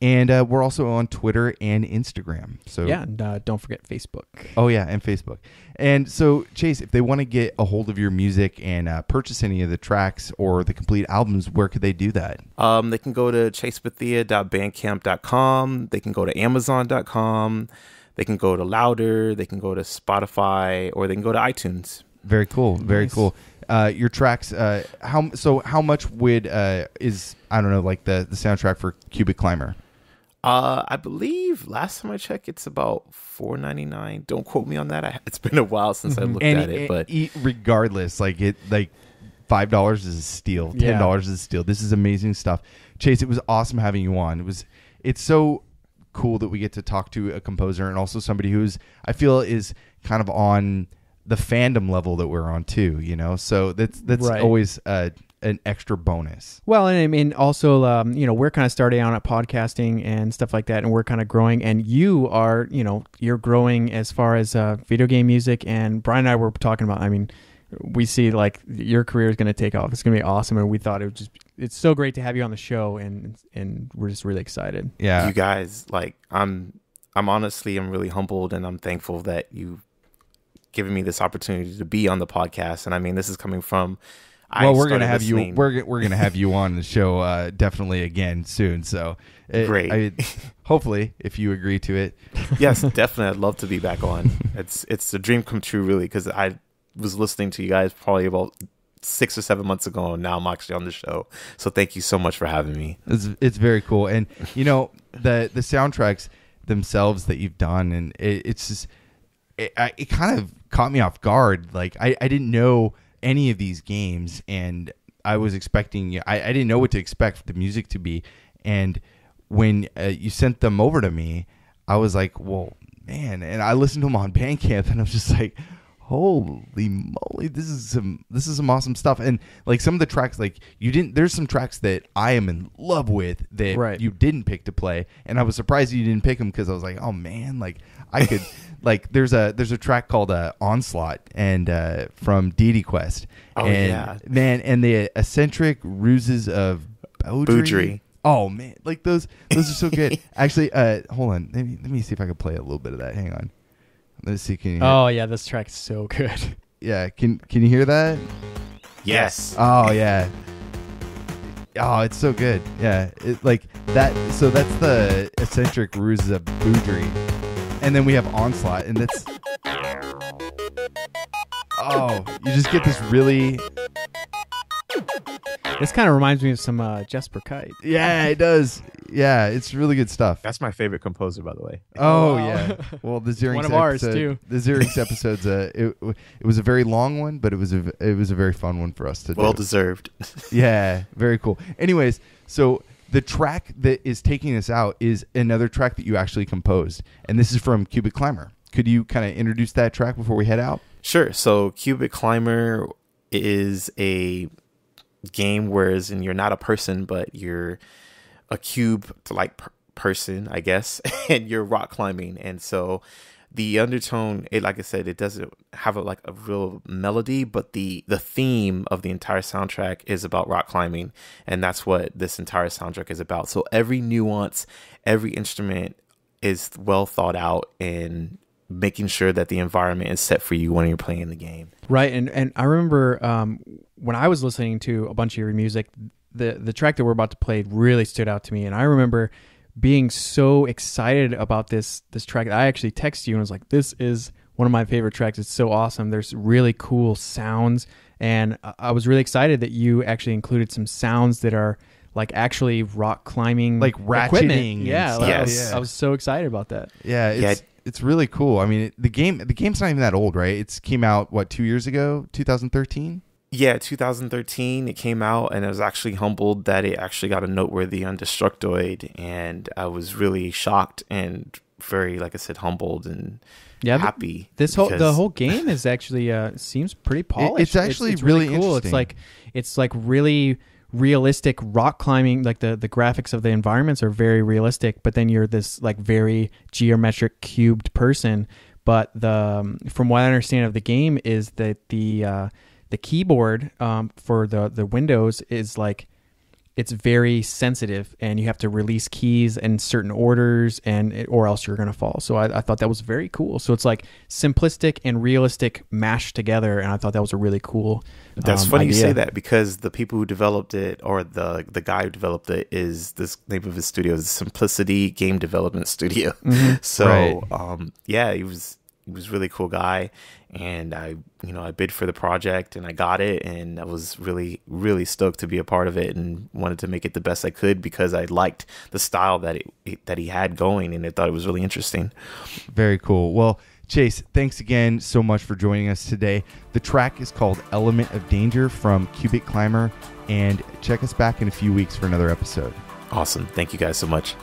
And we're also on Twitter and Instagram. So yeah, and don't forget Facebook. Oh, yeah, and Facebook. And so, Chase, if they want to get a hold of your music and purchase any of the tracks or the complete albums, where could they do that? They can go to chasebethea.bandcamp.com. They can go to amazon.com. They can go to Louder. They can go to Spotify, or they can go to iTunes. Very cool. Very cool. Your tracks, how much would is, I don't know, like the soundtrack for Cubic Climber? I believe last time I checked, it's about $4.99. Don't quote me on that. It's been a while since I looked at it, but regardless, like $5 is a steal, $10 is a steal. This is amazing stuff. Chase, it was awesome having you on. It's so cool that we get to talk to a composer and also somebody who's, I feel, is kind of on the fandom level that we're on too, you know. So that's always an extra bonus. Well, and I mean, also, you know, we're kind of starting out at podcasting and stuff like that, and we're kind of growing. And you are, you know, you're growing as far as video game music. And Brian and I were talking about, I mean, we see like your career is going to take off. It's going to be awesome, and we thought it's so great to have you on the show, and we're just really excited. Yeah, you guys, like, I'm honestly, I'm really humbled, and I'm thankful that you giving me this opportunity to be on the podcast. And I mean, this is coming from, we're gonna have you. We're gonna have you on the show definitely again soon. So great. Hopefully, if you agree to it. Yes, definitely. I'd love to be back on. It's a dream come true, really, because I was listening to you guys probably about 6 or 7 months ago, and now I'm actually on the show. So thank you so much for having me. It's very cool, and you know the soundtracks themselves that you've done, and it's just it kind of caught me off guard. Like I didn't know any of these games, and I was expecting I didn't know what to expect the music to be, and when you sent them over to me, I was like, well, man. And I listened to them on Bandcamp, and I was just like, holy moly, this is some awesome stuff. And like some of the tracks, like there's some tracks that I am in love with that you didn't pick to play, and I was surprised you didn't pick them because I was like, oh man, like I could like there's a track called Onslaught and from Deity Quest. Man, and the eccentric ruses of Boudry. Oh man, like those are so good. Actually, hold on, let me see if I can play a little bit of that. Hang on. Let's see. Can you hear yeah, this track's so good. Yeah, can you hear that? Yes. Oh yeah. Oh, it's so good. Yeah, it like that. So that's the eccentric ruses of Boudry, and then we have Onslaught, and that's. Oh, you just get this really. This kind of reminds me of some Jesper Kite. Yeah, it does. Yeah, it's really good stuff. That's my favorite composer, by the way. Oh, yeah. Well, the Xerix one of ours too. The Xerix episodes. It was a very long one, but it was a very fun one for us to do. Well deserved. Yeah, very cool. Anyways, so the track that is taking us out is another track that you actually composed, and this is from Cubic Climber. Could you kind of introduce that track before we head out? Sure. So Cubic Climber is a game whereas you're not a person, but you're a cube like person, I guess, and you're rock climbing. And so the undertone, like I said, it doesn't have a real melody, but the theme of the entire soundtrack is about rock climbing, and that's what this entire soundtrack is about. So every nuance, every instrument is well thought out and making sure that the environment is set for you when you're playing the game. Right, and I remember when I was listening to a bunch of your music, the track that we're about to play really stood out to me, and I remember being so excited about this track that I actually texted you and was like, this is one of my favorite tracks. It's so awesome. There's really cool sounds, and I was really excited that you actually included some sounds that are like actually rock climbing, like ratcheting. Yeah, yes. I was so excited about that. Yeah, it's really cool. I mean, the game's not even that old, right? It came out 2 years ago, 2013. Yeah, 2013 it came out, and I was actually humbled that it actually got a noteworthy on Destructoid, and I was really shocked and very, like I said, humbled and happy. The whole game is actually seems pretty polished. It's actually really cool. interesting. It's like really realistic rock climbing. Like the graphics of the environments are very realistic, but then you're this like very geometric cubed person. But from what I understand of the game is that the keyboard for the Windows is like, it's very sensitive, and you have to release keys in certain orders, or else you're going to fall. So I thought that was very cool. So it's like simplistic and realistic mashed together, and I thought that was a really cool That's funny idea. you say that, because the people who developed it, or the guy who developed it, is this name of his studio is Simplicity Game Development Studio. Mm-hmm. So right. He was a really cool guy, and I bid for the project and I got it, and I was really, really stoked to be a part of it and wanted to make it the best I could because I liked the style that he had going, and I thought it was really interesting. Very cool. Well, Chase, thanks again so much for joining us today. The track is called Element of Danger from Cubic Climber, and check us back in a few weeks for another episode. Awesome. Thank you guys so much.